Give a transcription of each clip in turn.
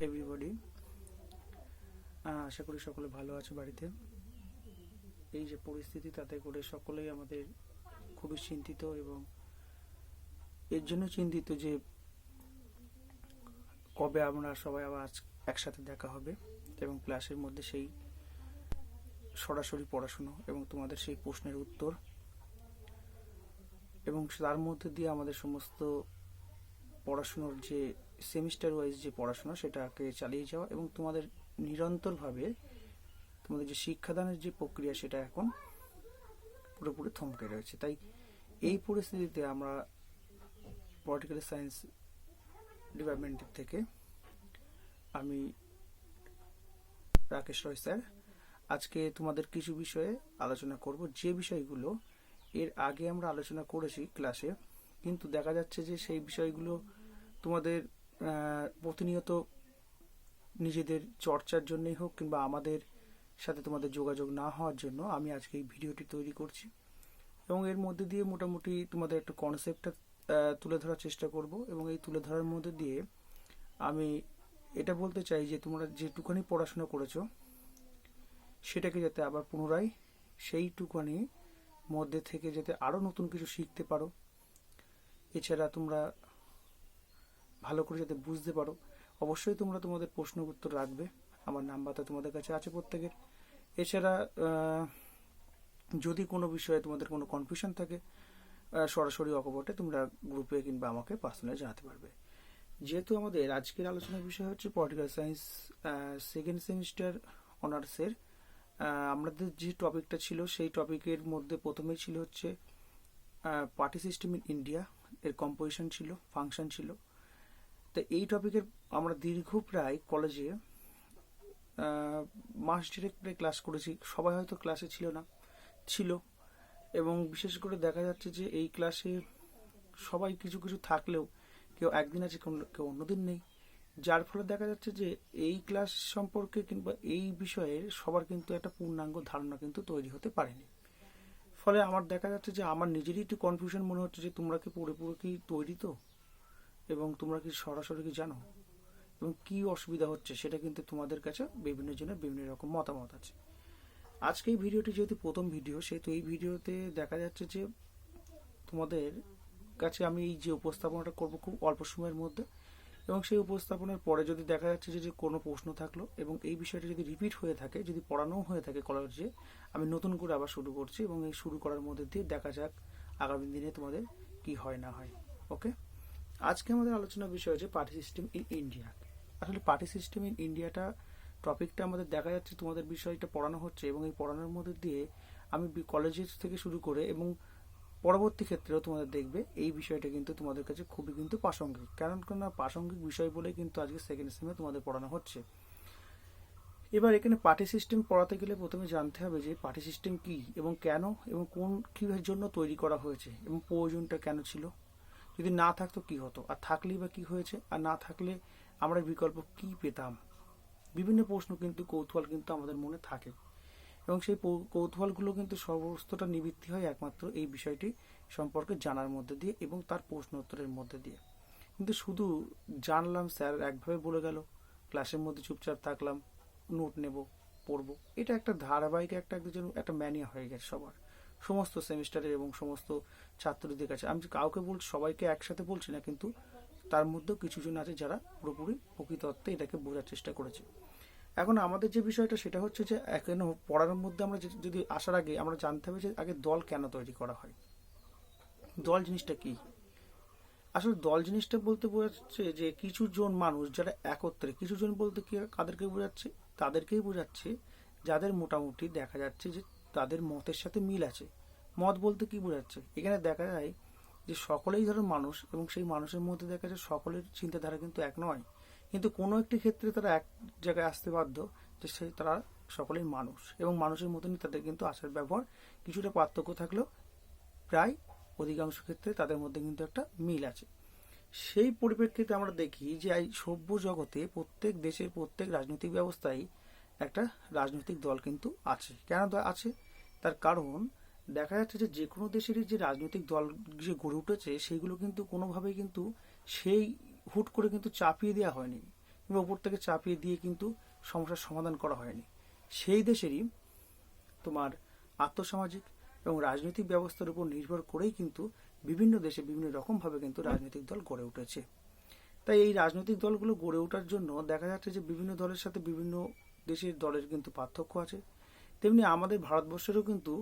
Everybody, আশা করি সকলে ভালো আছে বাড়িতে। এই যে পরিস্থিতি, তাতে করে সকলেই আমাদের খুবই চিন্তিত এবং এর জন্য চিন্তিত যে কবে আমরা সবাই আবার একসাথে দেখা হবে এবং ক্লাসের মধ্যে সেই সরাসরি পড়াশুনো এবং তোমাদের সেই প্রশ্নের উত্তর, এবং তার মধ্যে দিয়ে আমাদের সমস্ত পড়াশুনোর যে সেমিস্টার ওয়াইজ যে পড়াশোনা সেটাকে চালিয়ে যাওয়া এবং তোমাদের নিরন্তরভাবে তোমাদের যে শিক্ষাদানের যে প্রক্রিয়া সেটা এখন পুরোপুরি থমকে রয়েছে। তাই এই পরিস্থিতিতে আমরা পলিটিক্যাল সায়েন্স ডিপার্টমেন্টের থেকে আমি রাকেশ রয় স্যার আজকে তোমাদের কিছু বিষয়ে আলোচনা করব, যে বিষয়গুলো এর আগে আমরা আলোচনা করেছি ক্লাসে, কিন্তু দেখা যাচ্ছে যে সেই বিষয়গুলো তোমাদের প্রতিনিয়ত নিজেদের চর্চার জন্যই হোক কিংবা আমাদের সাথে তোমাদের যোগাযোগ না হওয়ার জন্য আমি আজকে এই ভিডিওটি তৈরি করছি এবং এর মধ্যে দিয়ে মোটামুটি তোমাদের একটা কনসেপ্টটা তুলে ধরার চেষ্টা করব। এবং এই তুলে ধরার মধ্যে দিয়ে আমি এটা বলতে চাই যে তোমরা যেটুখানি পড়াশোনা করেছো সেটাকে যাতে আবার পুনরায় সেইটুখানি মধ্যে থেকে যাতে আরও নতুন কিছু শিখতে পারো, এছাড়া তোমরা ভালো করে যাতে বুঝতে পারো। অবশ্যই তোমরা তোমাদের প্রশ্ন উত্তর রাখবে, আমার নাম্বারটা তোমাদের কাছে আছে প্রত্যেকের। এছাড়া যদি কোনো বিষয়ে তোমাদের কোনো কনফিউশন থাকে সরাসরি অকপটে তোমরা গ্রুপে কিংবা আমাকে পার্সোনালি জানাতে পারবে। যেহেতু আমাদের আজকের আলোচনার বিষয় হচ্ছে পলিটিক্যাল সায়েন্স সেকেন্ড সেমিস্টার অনার্সের, আমাদের যে টপিকটা ছিল সেই টপিকের মধ্যে প্রথমেই ছিল হচ্ছে পার্টি সিস্টেম ইন ইন্ডিয়া, এর কম্পোজিশন ছিল, ফাংশন ছিল। তো এই টপিকের আমরা দীর্ঘ প্রায় কলেজে মাস ডিরেক্ট প্রায় ক্লাস করেছি, সবাই হয়তো ক্লাসে ছিল এবং বিশেষ করে দেখা যাচ্ছে যে এই ক্লাসে সবাই কিছু কিছু থাকলেও কেউ একদিন আছে কেউ অন্যদিন নেই, যার ফলে দেখা যাচ্ছে যে এই ক্লাস সম্পর্কে কিংবা এই বিষয়ে সবার কিন্তু একটা পূর্ণাঙ্গ ধারণা কিন্তু তৈরি হতে পারেনি। ফলে আমার দেখা যাচ্ছে যে আমার নিজেরই একটু কনফিউশন মনে হচ্ছে যে তোমরা কি পুরোপুরি কি তৈরি তো, এবং তোমরা কি সরাসরি কি জানো এবং কি অসুবিধা হচ্ছে সেটা কিন্তু তোমাদের কাছে বিভিন্ন জনের বিভিন্ন রকম মতামত আছে। আজকে এই ভিডিওটি যেহেতু প্রথম ভিডিও, সেহেতু এই ভিডিওতে দেখা যাচ্ছে যে তোমাদের কাছে আমি এই যে উপস্থাপনাটা করব খুব অল্প সময়ের মধ্যে, এবং সেই উপস্থাপনার পরে যদি দেখা যাচ্ছে যে কোনো প্রশ্ন থাকলো এবং এই বিষয়টা যদি রিপিট হয়ে থাকে, যদি পড়ানোও হয়ে থাকে কলেজে, আমি নতুন করে আবার শুরু করছি এবং এই শুরু করার মধ্যে দিয়ে দেখা যাক আগামী দিনে তোমাদের কি হয় না হয়। ওকে, আজকে আমাদের আলোচনার বিষয় হচ্ছে পার্টি সিস্টেম ইন ইন্ডিয়া। আসলে পার্টি সিস্টেম ইন ইন্ডিয়াটা টপিকটা আমাদের দেখা যাচ্ছে তোমাদের বিষয়টা পড়ানো হচ্ছে এবং এই পড়ানোর মধ্যে দিয়ে আমি কলেজের থেকে শুরু করে এবং পরবর্তী ক্ষেত্রেও তোমাদের দেখবে এই বিষয়টা কিন্তু তোমাদের কাছে খুবই কিন্তু প্রাসঙ্গিক, কারণ প্রাসঙ্গিক বিষয় বলে কিন্তু আজকে সেকেন্ড সেমে তোমাদের পড়ানো হচ্ছে। এবার এখানে পার্টি সিস্টেম পড়াতে গেলে প্রথমে জানতে হবে যে পার্টি সিস্টেম কি এবং কেন এবং কোন কিসের জন্য তৈরি করা হয়েছে এবং প্রয়োজনটা কেন ছিল, যদি না থাকতো কি হতো, আর থাকলেই বা কি হয়েছে, আর না থাকলে আমরা বিকল্প কি পেতাম। বিভিন্ন প্রশ্ন কিন্তু কৌতূহল কিন্তু আমাদের মনে থাকে এবং সেই কৌতূহলগুলো কিন্তু সমস্তটা নিবৃত্তি হয় একমাত্র এই বিষয়টি সম্পর্কে জানার মধ্যে দিয়ে এবং তার প্রশ্ন উত্তরের মধ্যে দিয়ে। কিন্তু শুধু জানলাম, স্যার একভাবে বলে গেল, ক্লাসের মধ্যে চুপচাপ থাকলাম, নোট নেব, পড়বো, এটা একটা ধারাবাহিক একটা ম্যানিয়া হয়ে গেছে সবার, সমস্ত সেমিস্টারের এবং সমস্ত ছাত্রদের কাছে। আমি কাউকে বলছি, সবাইকে একসাথে বলছি না, কিন্তু তার মধ্যেও কিছু জন আছে যারা পুরোপুরি প্রকৃত অর্থে এটাকে বোঝার চেষ্টা করেছে। এখন আমাদের যে বিষয়টা সেটা হচ্ছে যে এখন পড়ার মধ্যে আমরা যদি আসার আগে আমরা জানতে হবে যে আগে দল কেন তৈরি করা হয়, দল জিনিসটা কি। আসলে দল জিনিসটা বলতে বোঝাচ্ছে যে কিছু জন মানুষ যারা একত্রে, কিছু জন বলতে কি কাদেরকে বোঝাচ্ছে, তাদেরকেই বোঝাচ্ছে যাদের মোটামুটি দেখা যাচ্ছে যে তাদের মতের সাথে মিল আছে। মত বলতে কি বোঝাচ্ছে, এখানে দেখা যায় যে সকলেই ধরো মানুষ এবং সেই মানুষের মধ্যে দেখা যায় সকলের চিন্তাধারা কিন্তু এক নয়, কিন্তু কোনো একটি ক্ষেত্রে তারা এক জায়গায় আসতে বাধ্য, যে তারা সকলেই মানুষ এবং মানুষের মতনই তাদের কিন্তু আচার ব্যবহার কিছুটা পার্থক্য থাকলেও প্রায় অধিকাংশ ক্ষেত্রে তাদের মধ্যে কিন্তু একটা মিল আছে। সেই পরিপ্রেক্ষিতে আমরা দেখি যে এই সভ্য জগতে প্রত্যেক দেশের প্রত্যেক রাজনৈতিক ব্যবস্থায় একটা রাজনৈতিক দল কিন্তু আছে। কেন আছে, তার কারণ দেখা যাচ্ছে যে কোনো দেশেরই যে রাজনৈতিক দল যে গড়ে উঠেছে সেইগুলো কিন্তু কোনোভাবেই কিন্তু সেই হুট করে কিন্তু চাপিয়ে দেওয়া হয়নি, কিংবা উপর থেকে চাপিয়ে দিয়ে কিন্তু সমস্যার সমাধান করা হয়নি। সেই দেশেরই তোমার আর্থসামাজিক এবং রাজনৈতিক ব্যবস্থার উপর নির্ভর করেই কিন্তু বিভিন্ন দেশে বিভিন্ন রকমভাবে কিন্তু রাজনৈতিক দল গড়ে উঠেছে। তাই এই রাজনৈতিক দলগুলো গড়ে ওঠার জন্য দেখা যাচ্ছে যে বিভিন্ন দলের সাথে বিভিন্ন দেশের দলের কিন্তু পার্থক্য আছে। তেমনি আমাদের ভারতবর্ষেরও কিন্তু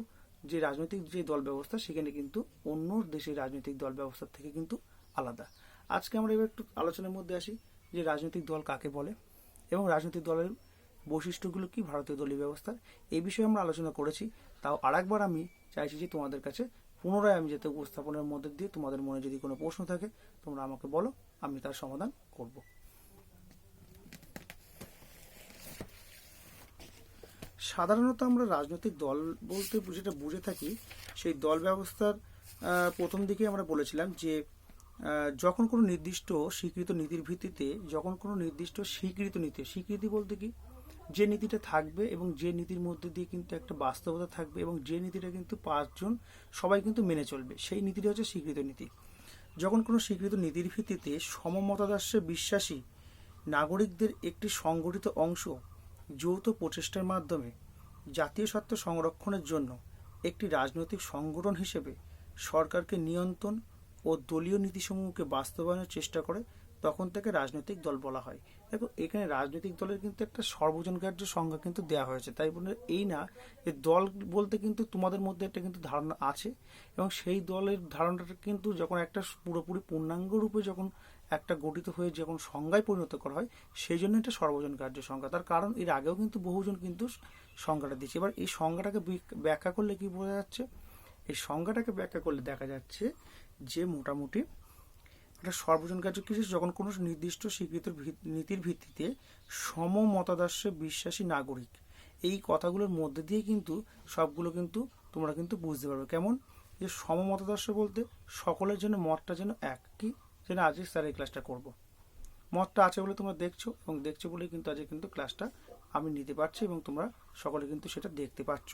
যে রাজনৈতিক যে দল ব্যবস্থা সেখানে কিন্তু অন্য দেশের রাজনৈতিক দল ব্যবস্থার থেকে কিন্তু আলাদা। আজকে আমরা এবার একটু আলোচনার মধ্যে আসি যে রাজনৈতিক দল কাকে বলে এবং রাজনৈতিক দলের বৈশিষ্ট্যগুলো কি ভারতীয় দলীয় ব্যবস্থার, এই বিষয়ে আমরা আলোচনা করেছি। তাও আরেকবার আমি চাইছি যে তোমাদের কাছে পুনরায় আমি যাতে উপস্থাপনের মধ্যে দিয়ে তোমাদের মনে যদি কোনো প্রশ্ন থাকে তোমরা আমাকে বলো, আমি তার সমাধান করব। সাধারণত আমরা রাজনৈতিক দল বলতে যেটা বুঝে থাকি, সেই দল ব্যবস্থার প্রথম দিকে আমরা বলেছিলাম যে যখন কোনো নির্দিষ্ট স্বীকৃত নীতির ভিত্তিতে, যখন কোনো নির্দিষ্ট স্বীকৃত নীতি, স্বীকৃতি বলতে কি, যে নীতিটা থাকবে এবং যে নীতির মধ্যে দিয়ে কিন্তু একটা বাস্তবতা থাকবে এবং যে নীতিটা কিন্তু পাঁচজন সবাই কিন্তু মেনে চলবে, সেই নীতিটা হচ্ছে স্বীকৃত নীতি। যখন কোনো স্বীকৃত নীতির ভিত্তিতে সমমতাদর্শে বিশ্বাসী নাগরিকদের একটি সংগঠিত অংশ যৌথ প্রচেষ্টার মাধ্যমে জাতীয় স্বার্থ সংরক্ষণের জন্য একটি রাজনৈতিক সংগঠন হিসেবে সরকারকে নিয়ন্ত্রণ ও দলীয় নীতিসমূহকে বাস্তবায়নের চেষ্টা করে, তখন তাকে রাজনৈতিক দল বলা হয়। দেখো এখানে রাজনৈতিক দলের কিন্তু একটা সর্বজনগ্রাহ্য সংজ্ঞা কিন্তু দেওয়া হয়েছে। তাই বলে এই না যে দল বলতে কিন্তু তোমাদের মধ্যে একটা কিন্তু ধারণা আছে এবং সেই দলের ধারণাটা কিন্তু যখন একটা পুরোপুরি পূর্ণাঙ্গ রূপে যখন একটা গঠিত হয়ে যখন সংজ্ঞায় পরিণত করা হয়, সেই জন্য এটা সর্বজনগ্রাহ্য সংজ্ঞা। তার কারণ এর আগেও কিন্তু বহুজন কিন্তু সংজ্ঞাটা দিচ্ছে। এবার এই সংজ্ঞাটাকে ব্যাখ্যা করলে কি বোঝা যাচ্ছে? এই সংজ্ঞাটাকে ব্যাখ্যা করলে দেখা যাচ্ছে যে মোটামুটি একটা সর্বজনগ্রাহ্য কিছু যখন কোনো নির্দিষ্ট স্বীকৃত নীতির ভিত্তিতে সমমতাদর্শে বিশ্বাসী নাগরিক, এই কথাগুলোর মধ্যে দিয়ে কিন্তু সবগুলো কিন্তু তোমরা কিন্তু বুঝতে পারবে। কেমন? যে সমমতাদর্শ বলতে সকলের জন্য মতটা যেন এক, কি যেন আজকে স্যার এই ক্লাসটা করব, মতটা আছে বলে তোমরা দেখছো এবং দেখছো বলে কিন্তু আজকে কিন্তু ক্লাসটা আমি নিতে পারছি এবং তোমরা সকলে কিন্তু সেটা দেখতে পাচ্ছ।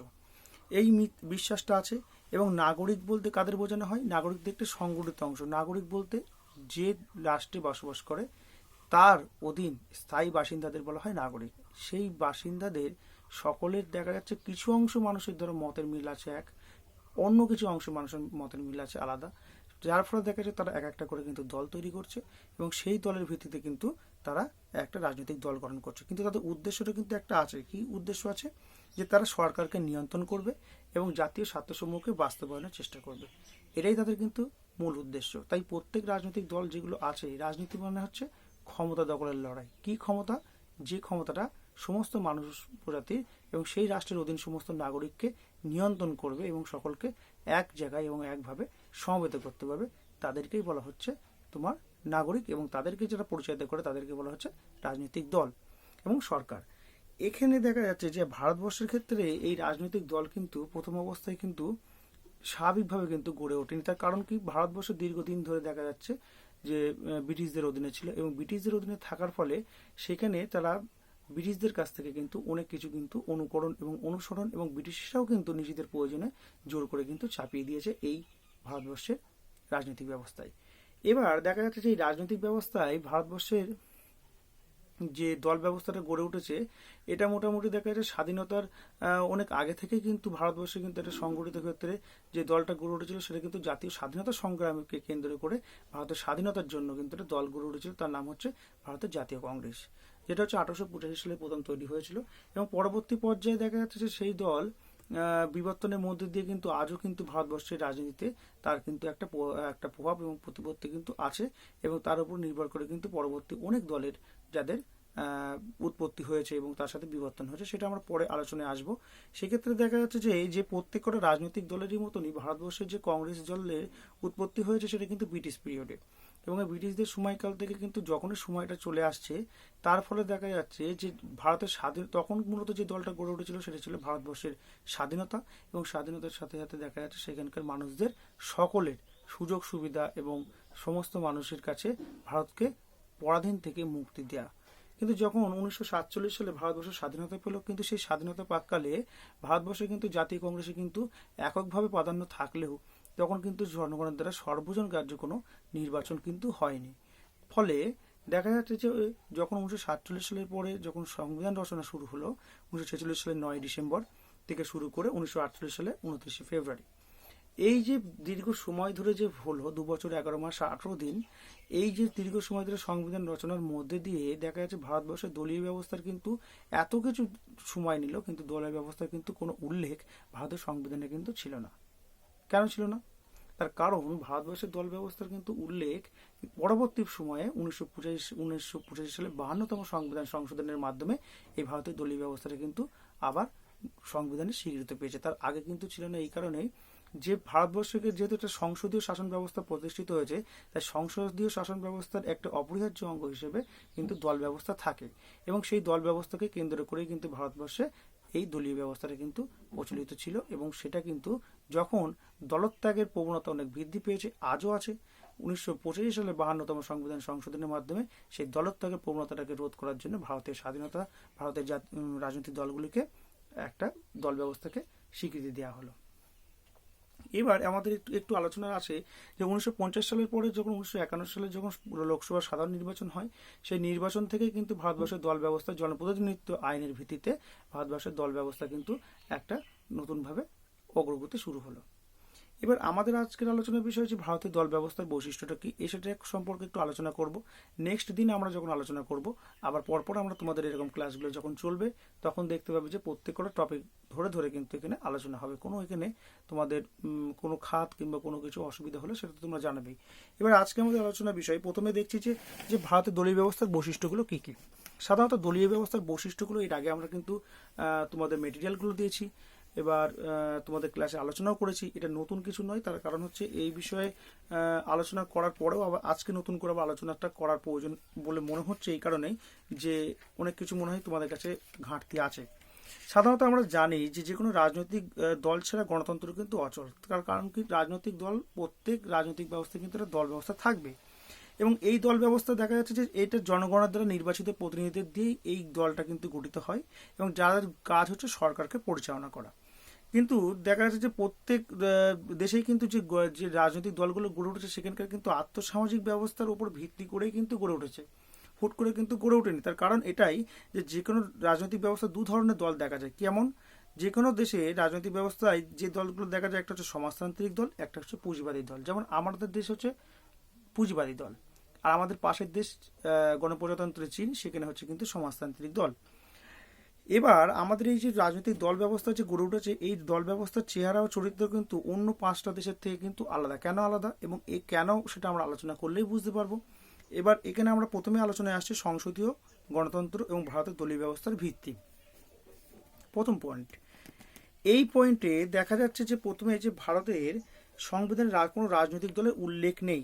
এই বিশ্বাসটা আছে। এবং নাগরিক বলতে কাদের বোঝানো হয়? নাগরিকদের একটি সংগঠিত অংশ। নাগরিক বলতে যে রাষ্ট্রে বসবাস করে তার অধীন স্থায়ী বাসিন্দাদের বলা হয় নাগরিক। সেই বাসিন্দাদের সকলের দেখা যাচ্ছে কিছু অংশ মানুষের ধরো মতের মিল আছে এক, অন্য কিছু অংশ মানুষের মতের মিল আছে আলাদা, যার ফলে দেখা যাচ্ছে তারা এক একটা করে কিন্তু দল তৈরি করছে এবং সেই দলের ভিত্তিতে কিন্তু তারা একটা রাজনৈতিক দল গঠন করছে। কিন্তু তাদের উদ্দেশ্যটা কিন্তু একটা আছে। কি উদ্দেশ্য আছে? যে তারা সরকারকে নিয়ন্ত্রণ করবে এবং জাতীয় স্বার্থসমূহকে বাস্তবায়নের চেষ্টা করবে, এটাই তাদের কিন্তু মূল উদ্দেশ্য। তাই প্রত্যেক রাজনৈতিক দল যেগুলো আছে, রাজনীতি মানে হচ্ছে ক্ষমতা দখলের লড়াই। কি ক্ষমতা? যে ক্ষমতাটা সমস্ত মানুষ প্রজাতির এবং সেই রাষ্ট্রের অধীন সমস্ত নাগরিককে নিয়ন্ত্রণ করবে এবং সকলকে এক জায়গায় এবং একভাবে সমবেত করতে পারবে, তাদেরকেই বলা হচ্ছে তোমার নাগরিক এবং তাদেরকে যারা পরিচালিত করে তাদেরকে বলা হচ্ছে রাজনৈতিক দল এবং সরকার। এখানে দেখা যাচ্ছে যে ভারতবর্ষের ক্ষেত্রে এই রাজনৈতিক দল কিন্তু প্রথম অবস্থায় কিন্তু স্বাভাবিকভাবে কিন্তু গড়ে ওঠেনি। তার কারণ কি? ভারতবর্ষ দীর্ঘদিন ধরে দেখা যাচ্ছে যে ব্রিটিশদের অধীনে ছিল এবং ব্রিটিশদের অধীনে থাকার ফলে সেখানে তারা ব্রিটিশদের কাছ থেকে কিন্তু অনেক কিছু কিন্তু অনুকরণ এবং অনুসরণ এবং ব্রিটিশরাও কিন্তু নিজেদের প্রয়োজনে জোর করে কিন্তু চাপিয়ে দিয়েছে এই ভারতবর্ষের রাজনৈতিক ব্যবস্থায়। এবার দেখা যাচ্ছে যে এই রাজনৈতিক ব্যবস্থায় ভারতবর্ষের যে দল ব্যবস্থাটা গড়ে উঠেছে এটা মোটামুটি দেখা যাচ্ছে স্বাধীনতার অনেক আগে থেকে কিন্তু ভারতবর্ষে কিন্তু একটা সংগঠিত ক্ষেত্রে যে দলটা গড়ে উঠেছিল সেটা কিন্তু জাতীয় স্বাধীনতা সংগ্রামকে কেন্দ্র করে ভারতের স্বাধীনতার জন্য কিন্তু একটা দল গড়ে উঠেছিল, তার নাম হচ্ছে ভারতের জাতীয় কংগ্রেস, যেটা হচ্ছে 1885 সালে প্রথম তৈরি হয়েছিল এবং পরবর্তী পর্যায়ে দেখা যাচ্ছে যে সেই দল বিবর্তনের মধ্যে দিয়ে কিন্তু আজও কিন্তু ভারতবর্ষের রাজনীতিতে তার কিন্তু একটা প্রভাব এবং প্রতিপত্তি কিন্তু আছে এবং তার উপর নির্ভর করে কিন্তু পরবর্তী অনেক দলের যাদের উৎপত্তি হয়েছে এবং তার সাথে বিবর্তন হয়েছে, সেটা আমরা পরে আলোচনায় আসবো। সেক্ষেত্রে দেখা যাচ্ছে যে এই যে প্রত্যেকটা রাজনৈতিক দলেরই মতনই ভারতবর্ষের যে কংগ্রেস দলের উৎপত্তি হয়েছে সেটা কিন্তু ব্রিটিশ পিরিয়ডে এবং এই ব্রিটিশদের সময়কাল থেকে কিন্তু যখনই সময়টা চলে আসছে তার ফলে দেখা যাচ্ছে যে ভারতের তখন মূলত যে দলটা গড়ে উঠেছিল সেটা ছিল ভারতবর্ষের স্বাধীনতা এবং স্বাধীনতার সাথে সাথে দেখা যাচ্ছে সেখানকার মানুষদের সকলের সুযোগ সুবিধা এবং সমস্ত মানুষের কাছে ভারতকে পরাধীন থেকে মুক্তি দেয়া। কিন্তু যখন 1947 সালে ভারতবর্ষ স্বাধীনতা পেল, কিন্তু সেই স্বাধীনতা প্রাক্কালে ভারতবর্ষে কিন্তু জাতীয় কংগ্রেসে কিন্তু এককভাবে প্রাধান্য থাকলেও তখন কিন্তু জনগণের দ্বারা সর্বজনগ্রাহ্য কোনো নির্বাচন কিন্তু হয়নি। ফলে দেখা যাচ্ছে যে যখন 1947 সালের পরে যখন সংবিধান রচনা শুরু হলো 1946 সালের 9 ডিসেম্বর থেকে শুরু করে 1948 সালে 29 ফেব্রুয়ারি, এই যে দীর্ঘ সময় ধরে যে হলো 2 বছর 11 মাস 18 দিন, এই যে দীর্ঘ সময় ধরে সংবিধান রচনার মধ্যে দিয়ে দেখা যাচ্ছে ভারতবর্ষের দলীয় ব্যবস্থার কিন্তু এত কিছু সময় নিল, কিন্তু দলীয় ব্যবস্থার কিন্তু কোনো উল্লেখ ভারতের সংবিধানে কিন্তু ছিল না। কেন ছিল না? তার কারণ ভারতবর্ষের দল ব্যবস্থার কিন্তু উল্লেখ পরবর্তী সময়ে 1985 সালে 52তম সংবিধান সংশোধনের মাধ্যমে এই ভারতের দলীয় ব্যবস্থাটা কিন্তু আবার সংবিধানে স্বীকৃতি পেয়েছে। তার আগে কিন্তু ছিল না, এই কারণে যে ভারতবর্ষকে যেহেতু একটা সংসদীয় শাসন ব্যবস্থা প্রতিষ্ঠিত হয়েছে, তাই সংসদীয় শাসন ব্যবস্থার একটা অপরিহার্য অঙ্গ হিসেবে কিন্তু দল ব্যবস্থা থাকে, এবং সেই দল ব্যবস্থাকে কেন্দ্র করেই কিন্তু ভারতবর্ষে এই দলীয় ব্যবস্থাটা কিন্তু প্রচলিত ছিল, এবং সেটা কিন্তু যখন দলত্যাগের প্রবণতা অনেক বৃদ্ধি পেয়েছে, আজও আছে। 1985 সালে 52তম সংবিধান সংশোধনের মাধ্যমে সেই দলত্যাগের প্রবণতাটাকে রোধ করার জন্য ভারতের স্বাধীনতা, ভারতের রাজনৈতিক দলগুলিকে একটা দল ব্যবস্থাকে স্বীকৃতি দেওয়া হলো। এবার আমাদের একটু আলোচনা আসে যে 1950 সালের পরে যখন 1951 সালে যখন লোকসভা সাধারণ নির্বাচন হয়, সেই নির্বাচন থেকে কিন্তু ভারতবর্ষের দল ব্যবস্থা জনপ্রতিনিধিত্ব আইনের ভিত্তিতে ভারতবর্ষের দল ব্যবস্থা কিন্তু একটা নতুনভাবে অগ্রগতি শুরু হলো। এবার আমাদের আজকের আলোচনার বিষয় হচ্ছে ভারতের দল ব্যবস্থার বৈশিষ্ট্যটা কি, সেটা সম্পর্কে একটু আলোচনা করব। নেক্সট দিন আমরা যখন আলোচনা করব, আবার পরপর আমরা তোমাদের এরকম ক্লাসগুলো যখন চলবে তখন দেখতে পাবে যে প্রত্যেকটা টপিক ধরে ধরে কিন্তু এখানে আলোচনা হবে। কোনো এখানে তোমাদের কোনো খাত কিংবা কোনো কিছু অসুবিধা হলে সেটা তোমরা জানাবেই। এবার আজকে আমাদের আলোচনার বিষয় প্রথমে দেখছি যে ভারতের দলীয় ব্যবস্থার বৈশিষ্ট্যগুলো কি কি। সাধারণত দলীয় ব্যবস্থার বৈশিষ্ট্যগুলো এর আগে আমরা কিন্তু তোমাদের মেটেরিয়ালগুলো দিয়েছি, এবার তোমাদের ক্লাসে আলোচনাও করেছি। এটা নতুন কিছু নয়, তার কারণ হচ্ছে এই বিষয়ে আলোচনা করার পরেও আবার আজকে নতুন করে আবার আলোচনাটা করার প্রয়োজন বলে মনে হচ্ছে, এই কারণেই যে অনেক কিছু মনে হয় তোমাদের কাছে ঘাটতি আছে। সাধারণত আমরা জানি যে কোনো রাজনৈতিক দল ছাড়া গণতন্ত্র কিন্তু অচল। তার কারণ কি, রাজনৈতিক দল প্রত্যেক রাজনৈতিক ব্যবস্থা কিন্তু একটা দল ব্যবস্থা থাকবে, এবং এই দল ব্যবস্থা দেখা যাচ্ছে যে এটা জনগণের দ্বারা নির্বাচিত প্রতিনিধিদের দিয়েই এই দলটা কিন্তু গঠিত হয়, এবং যাদের কাজ হচ্ছে সরকারকে পরিচালনা করা। কিন্তু দেখা যাচ্ছে যে প্রত্যেক দেশেই কিন্তু যে রাজনৈতিক দলগুলো গড়ে উঠেছে সেখানকার কিন্তু আর্থসামাজিক ব্যবস্থার উপর ভিত্তি করেই কিন্তু গড়ে উঠেছে, হুট করে কিন্তু গড়ে ওঠেনি। তার কারণ এটাই যে কোনো রাজনৈতিক ব্যবস্থা দু ধরনের দল দেখা যায়। কেমন? যে কোনো দেশে রাজনৈতিক ব্যবস্থায় যে দলগুলো দেখা যায়, একটা হচ্ছে সমাজতান্ত্রিক দল, একটা হচ্ছে পুঁজিবাদী দল। যেমন আমাদের দেশ হচ্ছে পুঁজিবাদী দল, আর আমাদের পাশের দেশ গণপ্রজাতন্ত্রী চীন, সেখানে হচ্ছে কিন্তু সমাজতান্ত্রিক দল। এবার আমাদের এই যে রাজনৈতিক দল ব্যবস্থা যে গড়ে উঠেছে, এই দল ব্যবস্থার চেহারা ও চরিত্র কিন্তু অন্য 5টা দেশের থেকে কিন্তু আলাদা। কেন আলাদা এবং কেন সেটা আমরা আলোচনা করলেই বুঝতে পারবো। এবার এখানে আমরা প্রথমে আলোচনায় আসছি সংসদীয় গণতন্ত্র এবং ভারতের দলীয় ব্যবস্থার ভিত্তি। প্রথম পয়েন্ট, এই পয়েন্টে দেখা যাচ্ছে যে প্রথমে যে ভারতের সংবিধানে কোনো রাজনৈতিক দলের উল্লেখ নেই।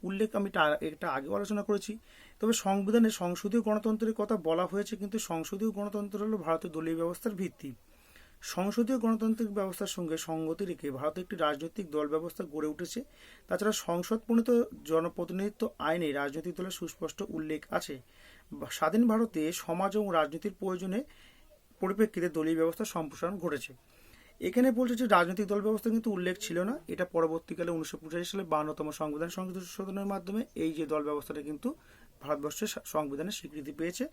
উল্লেখ আমি এটা আগেও আলোচনা করেছি, তবে সংবিধানে সংসদীয় গণতন্ত্রের কথা বলা হয়েছে, কিন্তু সংসদীয় গণতন্ত্র হলো ভারতের দলীয় ব্যবস্থার ভিত্তি। সংসদীয় গণতান্ত্রিক ব্যবস্থার সঙ্গে সঙ্গতি রেখে ভারতে একটি রাজনৈতিক দল ব্যবস্থা গড়ে উঠেছে। তাছাড়া সংসদ প্রণীত জনপ্রতিনিধিত্ব আইনে রাজনৈতিক দলের সুস্পষ্ট উল্লেখ আছে। স্বাধীন ভারতে সমাজ এবং রাজনীতির প্রয়োজনে পরিপ্রেক্ষিতে দলীয় ব্যবস্থা সম্প্রসারণ ঘটেছে। এখানে বলছে যে রাজনৈতিক দল ব্যবস্থা কিন্তু উল্লেখ ছিল না, এটা পরবর্তীকালে 1985 সালে 52তম সংবিধান সংশোধনের মাধ্যমে এই যে দল ব্যবস্থাটা কিন্তু ভারতবর্ষের সংবিধানে স্বীকৃতি পেয়েছে,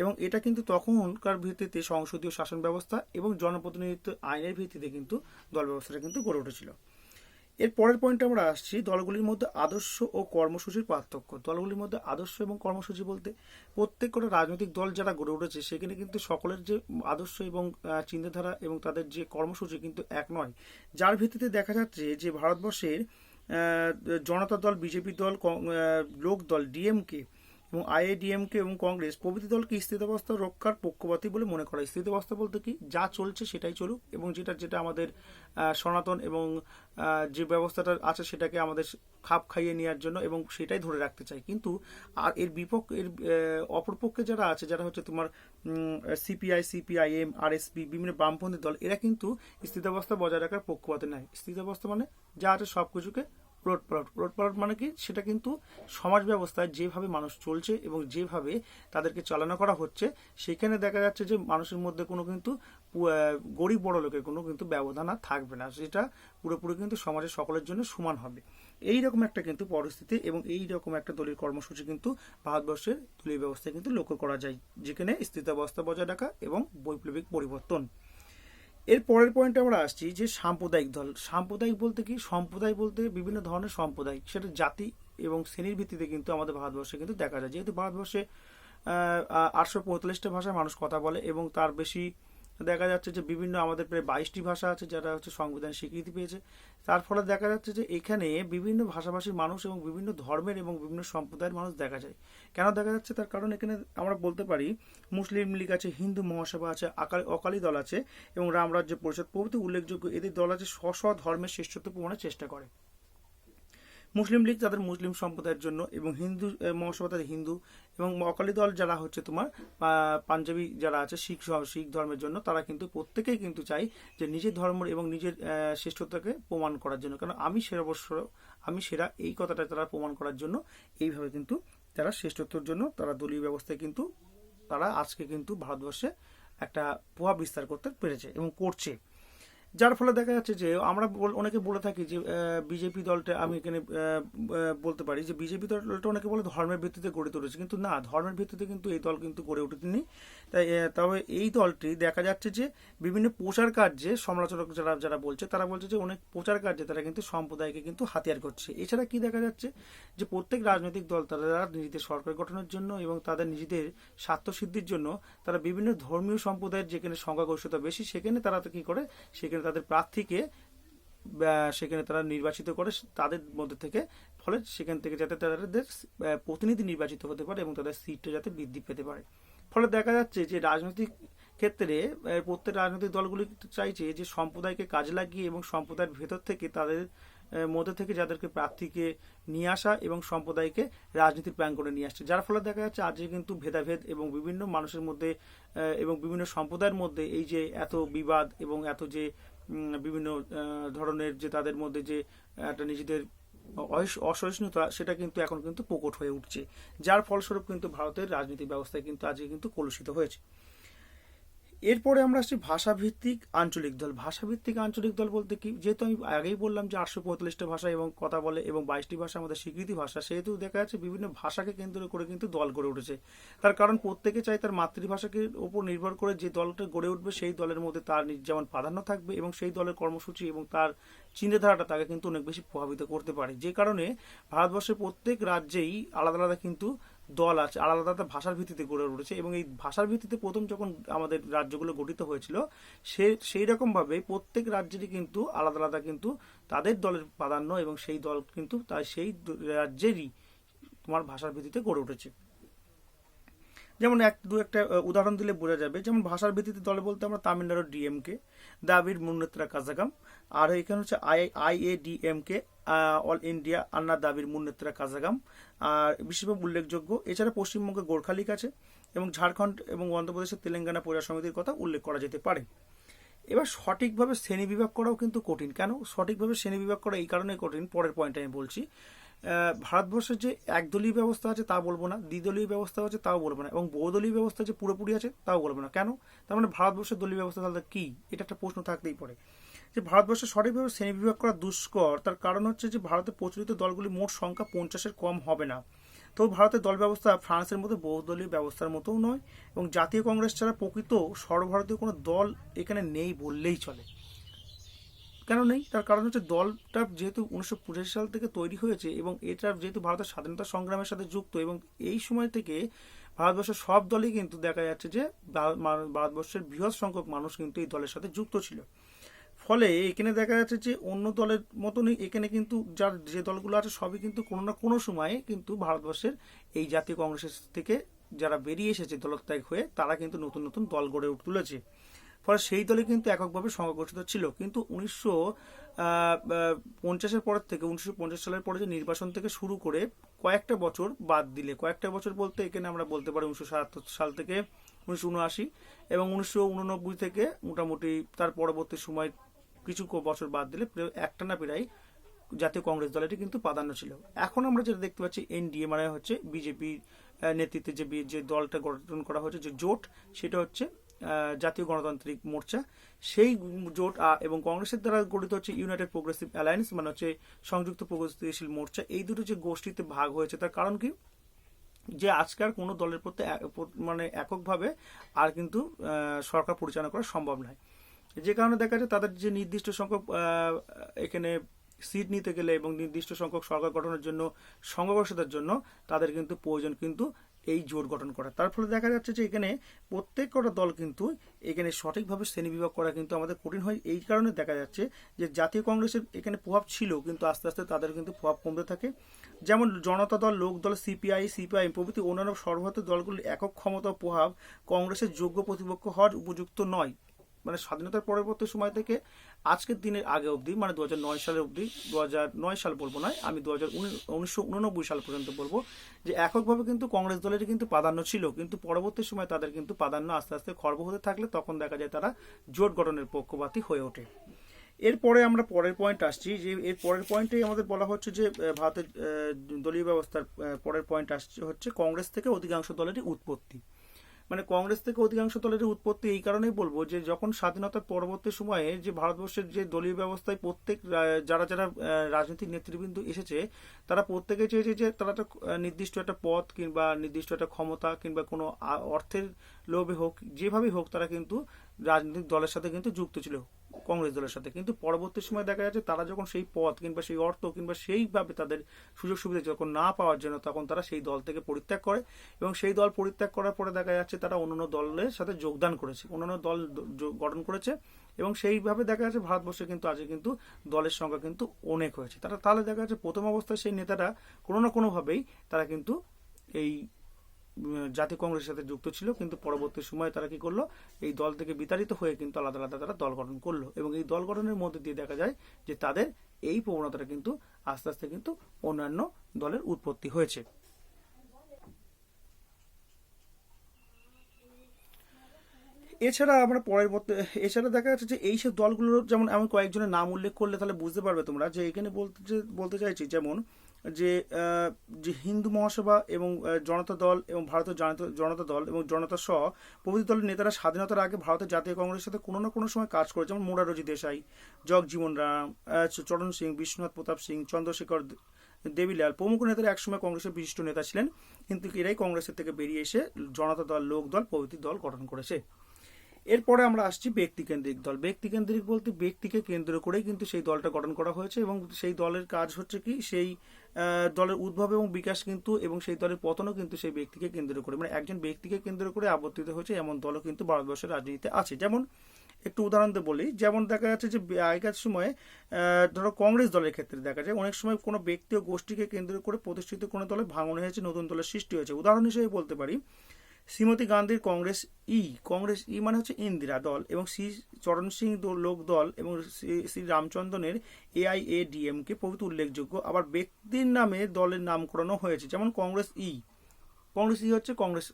এবং এটা কিন্তু তখনকার ভিত্তিতে সংসদীয় শাসন ব্যবস্থা এবং জনপ্রতিনিধিত্ব আইনের ভিত্তিতে কিন্তু দল ব্যবস্থাটা কিন্তু গড়ে উঠেছিল। এর পরের পয়েন্টে আমরা আসছি দলগুলির মধ্যে আদর্শ ও কর্মসূচির পার্থক্য। দলগুলির মধ্যে আদর্শ এবং কর্মসূচি বলতে প্রত্যেকটা রাজনৈতিক দল যারা গড়ে উঠেছে সেখানে কিন্তু সকলের যে আদর্শ এবং চিন্তাধারা এবং তাদের যে কর্মসূচি কিন্তু এক নয়, যার ভিত্তিতে দেখা যাচ্ছে যে ভারতবর্ষের জনতা দল, বিজেপি দল, লোক দল, ডিএমকে এবং আইএডিএমকে এবং কংগ্রেস প্রভৃতি দলকে স্থিতাবস্থা রক্ষার পক্ষপাতী বলে মনে করা হয়। স্থিতাবস্থা বলতে কি, যা চলছে সেটাই চলুক, এবং যেটা আমাদের সনাতন এবং যে ব্যবস্থাটা আছে সেটাকে আমাদের খাপ খাইয়ে নেওয়ার জন্য এবং সেটাই ধরে রাখতে চাই। কিন্তু আর এর অপরপক্ষে যারা আছে, যারা হচ্ছে তোমার সিপিআই, সিপিআইএম, আরএসপি, বিভিন্ন বামপন্থী দল, এরা কিন্তু স্থিতাবস্থা বজায় রাখার পক্ষপাতে নাই। স্থিতাবস্থা মানে যা আছে সব কিছুকে প্লট মানে কি, সেটা কিন্তু সমাজ ব্যবস্থায় যেভাবে মানুষ চলছে এবং যেভাবে তাদেরকে চালনা করা হচ্ছে, সেখানে দেখা যাচ্ছে যে মানুষের মধ্যে কোনো কিন্তু গরিব বড় লোকের কোনো কিন্তু ব্যবধান আর থাকবে না, সেটা পুরোপুরি কিন্তু সমাজের সকলের জন্য সমান হবে। এই রকম একটা কিন্তু পরিস্থিতি এবং এই রকম একটা দলীয় কর্মসূচি কিন্তু ভারতবর্ষের দলীয় ব্যবস্থায় কিন্তু লক্ষ্য করা যায়, যেখানে স্থিতাবস্থা বজায় রাখা এবং বৈপ্লবিক পরিবর্তন। এর পরের পয়েন্টে আমরা আসছি যে সাম্প্রদায়িক দল। সাম্প্রদায়িক বলতে কি, সম্প্রদায় বলতে বিভিন্ন ধরনের সম্প্রদায়, সেটা জাতি এবং শ্রেণীর ভিত্তিতে কিন্তু আমাদের ভারতবর্ষে কিন্তু দেখা যায়। যেহেতু ভারতবর্ষে 845টা ভাষায় মানুষ কথা বলে এবং তার বেশি দেখা যাচ্ছে যে বিভিন্ন আমাদের প্রায় 22টি ভাষা আছে যারা হচ্ছে সংবিধান স্বীকৃতি পেয়েছে। তার ফলে দেখা যাচ্ছে যে এখানে বিভিন্ন ভাষাভাষীর মানুষ এবং বিভিন্ন ধর্মের এবং বিভিন্ন সম্প্রদায়ের মানুষ দেখা যায়। কেন দেখা যাচ্ছে, তার কারণ এখানে আমরা বলতে পারি মুসলিম লীগ আছে, হিন্দু মহাসভা আছে, অকালি দল আছে এবং রামরাজ্য পরিষদ প্রভৃতি উল্লেখযোগ্য এদের দল আছে স্ব ধর্মের শ্রেষ্ঠত্ব প্রমাণের চেষ্টা করে। মুসলিম লীগ তাদের মুসলিম সম্প্রদায়ের জন্য এবং হিন্দু মহাসভা তাদের হিন্দু এবং অকালি দল যারা হচ্ছে তোমার পাঞ্জাবি যারা আছে শিখ ধর্মের জন্য, তারা কিন্তু প্রত্যেকেই কিন্তু চাই যে নিজের ধর্ম এবং নিজের শ্রেষ্ঠতাকে প্রমাণ করার জন্য, কারণ আমি সেরা এই কথাটা তারা প্রমাণ করার জন্য এইভাবে কিন্তু তারা শ্রেষ্ঠত্বের জন্য তারা দলীয় ব্যবস্থায় কিন্তু তারা আজকে কিন্তু ভারতবর্ষে একটা প্রভাব বিস্তার করতে পেরেছে এবং করছে। যার ফলে দেখা যাচ্ছে যে আমরা অনেকে বলে থাকি যে বিজেপি দলটা, আমি এখানে বলতে পারি যে বিজেপি দলটা অনেকে বলে ধর্মের ভিত্তিতে গড়ে তুলেছে, কিন্তু না, ধর্মের ভিত্তিতে কিন্তু এই দল কিন্তু গড়ে ওঠেনি। তাই তবে এই দলটি দেখা যাচ্ছে যে বিভিন্ন প্রচার কার্যে সমালোচক যারা বলছে, তারা বলছে যে অনেক প্রচার কার্যে তারা কিন্তু সম্প্রদায়কে কিন্তু হাতিয়ার করছে। এছাড়া কি দেখা যাচ্ছে যে প্রত্যেক রাজনৈতিক দল তারা নিজেদের সরকার গঠনের জন্য এবং তাদের নিজেদের স্বার্থ সিদ্ধির জন্য তারা বিভিন্ন ধর্মীয় সম্প্রদায়ের যেখানে সংখ্যাগরিষ্ঠতা বেশি সেখানে তারা কি করে, সেখানে তাদের প্রার্থীকে সেখানে তারা নির্বাচিত করে তাদের মধ্যে থেকে, ফলে সেখান থেকে যাতে তাদের প্রতিনিধি নির্বাচিত হতে পারে এবং তাদের সিটটা যাতে বৃদ্ধি পেতে পারে। ফলে দেখা যাচ্ছে যে রাজনৈতিক ক্ষেত্রে প্রত্যেক রাজনৈতিক দলগুলি চাইছে যে সম্প্রদায়কে কাজে লাগিয়ে এবং সম্প্রদায়ের ভেতর থেকে তাদের মধ্যে থেকে যাদেরকে প্রার্থীকে নিয়ে আসা এবং সম্প্রদায়কে রাজনীতির প্রাঙ্গণে নিয়ে আসছে। যার ফলে দেখা যাচ্ছে আজকে কিন্তু ভেদাভেদ এবং বিভিন্ন মানুষের মধ্যে এবং বিভিন্ন সম্প্রদায়ের মধ্যে এই যে এত বিবাদ এবং এত যে বিভিন্ন ধরনের যে তাদের মধ্যে যে একটা নিজেদের অসহিষ্ণুতা, সেটা কিন্তু এখন কিন্তু প্রকট হয়ে উঠছে, যার ফলস্বরূপ কিন্তু ভারতের রাজনৈতিক ব্যবস্থায় কিন্তু আজকে কিন্তু কলুষিত হয়েছে। এরপরে আমরা আসছি ভাষাভিত্তিক আঞ্চলিক দল। ভাষাভিত্তিক আঞ্চলিক দল বলতে কি, যেহেতু আমি আগেই বললাম যে 845টা ভাষা এবং কথা বলে এবং 22টি ভাষা আমাদের স্বীকৃতি ভাষা, সেহেতু দেখা যাচ্ছে বিভিন্ন ভাষাকে কেন্দ্র করে কিন্তু দল গড়ে উঠেছে। তার কারণ প্রত্যেকে চাই তার মাতৃভাষাকে উপর নির্ভর করে যে দলটা গড়ে উঠবে সেই দলের মধ্যে তার যেমন প্রাধান্য থাকবে এবং সেই দলের কর্মসূচি এবং তার চিন্তাধারাটা তাকে কিন্তু অনেক বেশি প্রভাবিত করতে পারে। যে কারণে ভারতবর্ষের প্রত্যেক রাজ্যেই আলাদা আলাদা কিন্তু দল আছে, আলাদা আলাদা ভাষার ভিত্তিতে গড়ে উঠেছে এবং এই ভাষার ভিত্তিতে প্রথম যখন আমাদের রাজ্যগুলো গঠিত হয়েছিল সেই রকম ভাবে প্রত্যেক রাজ্যেরই কিন্তু আলাদা আলাদা কিন্তু তাদের দলের প্রাধান্য এবং সেই দল কিন্তু তাই সেই রাজ্যেরই তোমার ভাষার ভিত্তিতে গড়ে উঠেছে। যেমন একটা উদাহরণ দিলে বোঝা যাবে, যেমন ভাষার ভিত্তিতে দলে বলতে আমরা তামিলনাড়ুর ডিএমকে, দ্রাবিড় মুন্নেত্রা কাজাগাম, আর এখানে হচ্ছে আইএডিএমকে, অল ইন্ডিয়া আন্না দ্রাবিড় মুন্নেত্রা কাজাগাম, আর বিশেষভাবে উল্লেখযোগ্য। এছাড়া পশ্চিমবঙ্গে গোর্খা লীগ আছে এবং ঝাড়খণ্ড এবং অন্ধ্রপ্রদেশের তেলেঙ্গানা প্রজা সমিতির কথা উল্লেখ করা যেতে পারে। এবার সঠিকভাবে শ্রেণী বিভাগ করাও কিন্তু কঠিন। কেন সঠিকভাবে শ্রেণী বিভাগ করা এই কারণে কঠিন, পরের পয়েন্টে আমি বলছি। ভারতবর্ষের যে একদলীয় ব্যবস্থা আছে তা বলবো না, দ্বিদলীয় ব্যবস্থা আছে তাও বলবো না, এবং বহুদলীয় ব্যবস্থা যে পুরোপুরি আছে তাও বলবো না। কেন, তার মানে ভারতবর্ষের দলীয় ব্যবস্থা তাহলে কি, এটা একটা প্রশ্ন থাকতেই পারে। যে ভারতবর্ষে সঠিকভাবে শ্রেণী বিভাগ করা দুষ্কর, তার কারণ হচ্ছে যে ভারতে প্রচলিত দলগুলি মোট সংখ্যা 50-এর কম হবে না। তো ভারতের দল ব্যবস্থা ফ্রান্সের মতো বহুদলীয় ব্যবস্থার মতোও নয় এবং জাতীয় কংগ্রেস ছাড়া প্রকৃত সর্বভারতীয় কোনো দল এখানে নেই বললেই চলে। কেন নেই, তার কারণ হচ্ছে দলটা যেহেতু 1985 সাল থেকে তৈরি হয়েছে এবং এটা যেহেতু ভারতের স্বাধীনতা সংগ্রামের সাথে যুক্ত এবং এই সময় থেকে ভারতবর্ষের সব দলই কিন্তু দেখা যাচ্ছে যে ভারতবর্ষের বৃহৎ সংখ্যক মানুষ কিন্তু এই দলের সাথে যুক্ত ছিল। ফলে এখানে দেখা যাচ্ছে যে অন্য দলের মতনই এখানে কিন্তু যে দলগুলো আছে সবই কিন্তু কোনো না কোনো সময়ে কিন্তু ভারতবর্ষের এই জাতীয় কংগ্রেসের থেকে যারা বেরিয়ে এসেছে দলত্যাগ হয়ে, তারা কিন্তু নতুন নতুন দল গড়ে তুলেছে। ফলে সেই দলে কিন্তু এককভাবে সংগঠিত ছিল। কিন্তু 1950-এর পর থেকে 1950 সালের পরে যে নির্বাচন থেকে শুরু করে কয়েকটা বছর বাদ দিলে, কয়েকটা বছর বলতে এখানে আমরা বলতে পারি 1977 সাল থেকে 1979 এবং 1989 থেকে মোটামুটি তার পরবর্তী সময় কিছু বছর বাদ দিলে একটানা প্রায় জাতীয় কংগ্রেস দলেরই কিন্তু প্রাধান্য ছিল। এখন আমরা যেটা দেখতে পাচ্ছি এনডিএ মানে হচ্ছে বিজেপি নেতৃত্বে যে দলটা গঠন করা হয়েছে, যে জোট, সেটা হচ্ছে জাতীয় গণতান্ত্রিক মোর্চা। সেই জোট এবং কংগ্রেসের দ্বারা গঠিত হচ্ছে ইউনাইটেড প্রোগ্রেসিভ অ্যালায়েন্স মানে হচ্ছে সংযুক্ত প্রগতিশীল মোর্চা। এই দুটো যে গোষ্ঠীতে ভাগ হয়েছে তার কারণ কি, যে আজকাল কোনো দলের প্রতি মানে এককভাবে আর কিন্তু সরকার পরিচালনা করা সম্ভব নয়। যে কারণে দেখা যায় তাদের যে নির্দিষ্ট সংখ্যক এখানে সিট নিতে গেলে এবং নির্দিষ্ট সংখ্যক সরকার গঠনের জন্য সংঘবদ্ধতার জন্য তাদের কিন্তু প্রয়োজন কিন্তু এই জোট গঠন করা। তার ফলে দেখা যাচ্ছে যে এখানে প্রত্যেক কটা দল কিন্তু এখানে সঠিকভাবে শ্রেণীবিভাগ করা কিন্তু আমাদের কঠিন হয়। এই কারণে দেখা যাচ্ছে যে জাতীয় কংগ্রেসের এখানে প্রভাব ছিল, কিন্তু আস্তে আস্তে তাদের কিন্তু প্রভাব কমতে থাকে। যেমন জনতা দল, লোক দল, সিপিআইএম প্রভৃতি অন্যান্য সর্বভারতীয় দলগুলির একক ক্ষমতা ও প্রভাব কংগ্রেসের যোগ্য প্রতিপক্ষ হওয়ার উপযুক্ত নয়। মানে স্বাধীনতার পরবর্তী সময় থেকে আজকের দিনের আগে অবধি, মানে 2009 সালের অবধি, 2009 সাল বলবো নয়, আমি 1989 সাল পর্যন্ত বলবো, যে এককভাবে কিন্তু কংগ্রেস দলেরই কিন্তু প্রাধান্য ছিল, কিন্তু পরবর্তী সময় তাদের কিন্তু প্রাধান্য আস্তে আস্তে খর্ব হতে থাকলে তখন দেখা যায় তারা জোট গঠনের পক্ষপাতী হয়ে ওঠে। এরপরে আমরা পরের পয়েন্ট আসছি, যে এর পরের পয়েন্টেই আমাদের বলা হচ্ছে যে ভারতের দলীয় ব্যবস্থার পরের পয়েন্ট আসছে হচ্ছে কংগ্রেস থেকে অধিকাংশ দলেরই উৎপত্তি। মানে কংগ্রেস থেকে অধিকাংশ দলের উৎপত্তি এই কারণেই বলবো যে যখন স্বাধীনতার পরবর্তী সময়ে যে ভারতবর্ষের যে দলীয় ব্যবস্থায় প্রত্যেক যারা রাজনৈতিক নেতৃবৃন্দ এসেছে তারা প্রত্যেকে চেয়েছে যে তারা একটা নির্দিষ্ট একটা পদ কিংবা নির্দিষ্ট একটা ক্ষমতা কিংবা কোনো অর্থের লোভে হোক, যেভাবেই হোক, তারা কিন্তু রাজনৈতিক দলের সাথে কিন্তু যুক্ত ছিল, কংগ্রেস দলের সাথে। কিন্তু পরবর্তী সময় দেখা যাচ্ছে তারা যখন সেই পদ কিংবা সেই অর্থ কিংবা সেইভাবে তাদের সুযোগ সুবিধা যখন না পাওয়ার জন্য তখন তারা সেই দল থেকে পরিত্যাগ করে, এবং সেই দল পরিত্যাগ করার পরে দেখা যাচ্ছে তারা অন্যান্য দলের সাথে যোগদান করেছে, অন্যান্য দল গঠন করেছে, এবং সেইভাবে দেখা যাচ্ছে ভারতবর্ষে কিন্তু আজকে কিন্তু দলের সংখ্যা কিন্তু অনেক হয়েছে। তাহলে দেখা যাচ্ছে প্রথম অবস্থায় সেই নেতারা কোনো না কোনোভাবেই তারা কিন্তু এই জাতীয় কংগ্রেসের সাথে যুক্ত ছিল, কিন্তু পরবর্তী সময়ে তারা কি করলো, এই দল থেকে বিতাড়িত হয়ে কিন্তু আলাদা আলাদা তারা দল গঠন করলো, এবং এই দল গঠনের মধ্যে দিয়ে দেখা যায় যে তাদের এই প্রবণতাটা কিন্তু আস্তে আস্তে কিন্তু অন্যান্য দলের উৎপত্তি হয়েছে। এছাড়া আমরা এছাড়া দেখা যাচ্ছে যে এইসব দলগুলোর যেমন আমি কয়েকজনের নাম উল্লেখ করলে তাহলে বুঝতে পারবে তোমরা যে এখানে বলতে চাইছি, যেমন যে হিন্দু মহাসভা এবং জনতা দল এবং ভারতের জনতা দল এবং জনতা সহ প্রভৃতি দলের নেতারা স্বাধীনতার আগে ভারতের জাতীয় কংগ্রেসের সাথে কোনো না কোনো সময় কাজ করে, যেমন মোরারজি দেশাই, জগজীবন রাম, চরণ সিং, বিশ্বনাথ প্রতাপ সিং, চন্দ্রশেখর দেবীলাল প্রমুখ নেতারা একসময় কংগ্রেসের বিশিষ্ট নেতা ছিলেন, কিন্তু এরাই কংগ্রেসের থেকে বেরিয়ে এসে জনতা দল, লোক দল প্রভৃতি দল গঠন করেছে। এরপরে আমরা আসছি ব্যক্তিকেন্দ্রিক দল। ব্যক্তিকেন্দ্রিক বলতে ব্যক্তিকে কেন্দ্র করেই কিন্তু সেই দলটা গঠন করা হয়েছে, এবং সেই দলের কাজ হচ্ছে কি, সেই দলের উদ্ভব এবং বিকাশ কিন্তু এবং সেই দলের পতনও কিন্তু সেই ব্যক্তিকে কেন্দ্র করে, মানে একজন ব্যক্তিকে কেন্দ্র করে আবর্তিত হয়েছে এমন দলও কিন্তু ভারতবর্ষের রাজনীতিতে আছে। যেমন একটু উদাহরণ দিয়ে বলি, যেমন দেখা যাচ্ছে যে আগেকার সময়ে ধরো কংগ্রেস দলের ক্ষেত্রে দেখা যায় অনেক সময় কোনো ব্যক্তি ও গোষ্ঠীকে কেন্দ্র করে প্রতিষ্ঠিত কোনো দলে ভাঙন হয়েছে, নতুন দলের সৃষ্টি হয়েছে। উদাহরণ হিসেবে বলতে পারি শ্রীমতী গান্ধীর কংগ্রেস ই মানে হচ্ছে ইন্দিরা দল, এবং শ্রী চরণ সিং লোক দল, এবং শ্রী রামচন্দ্রনের AIADMK প্রভৃতি উল্লেখযোগ্য। আবার ব্যক্তির নামে দলের নামকরণও হয়েছে, যেমন কংগ্রেস ই হচ্ছে কংগ্রেস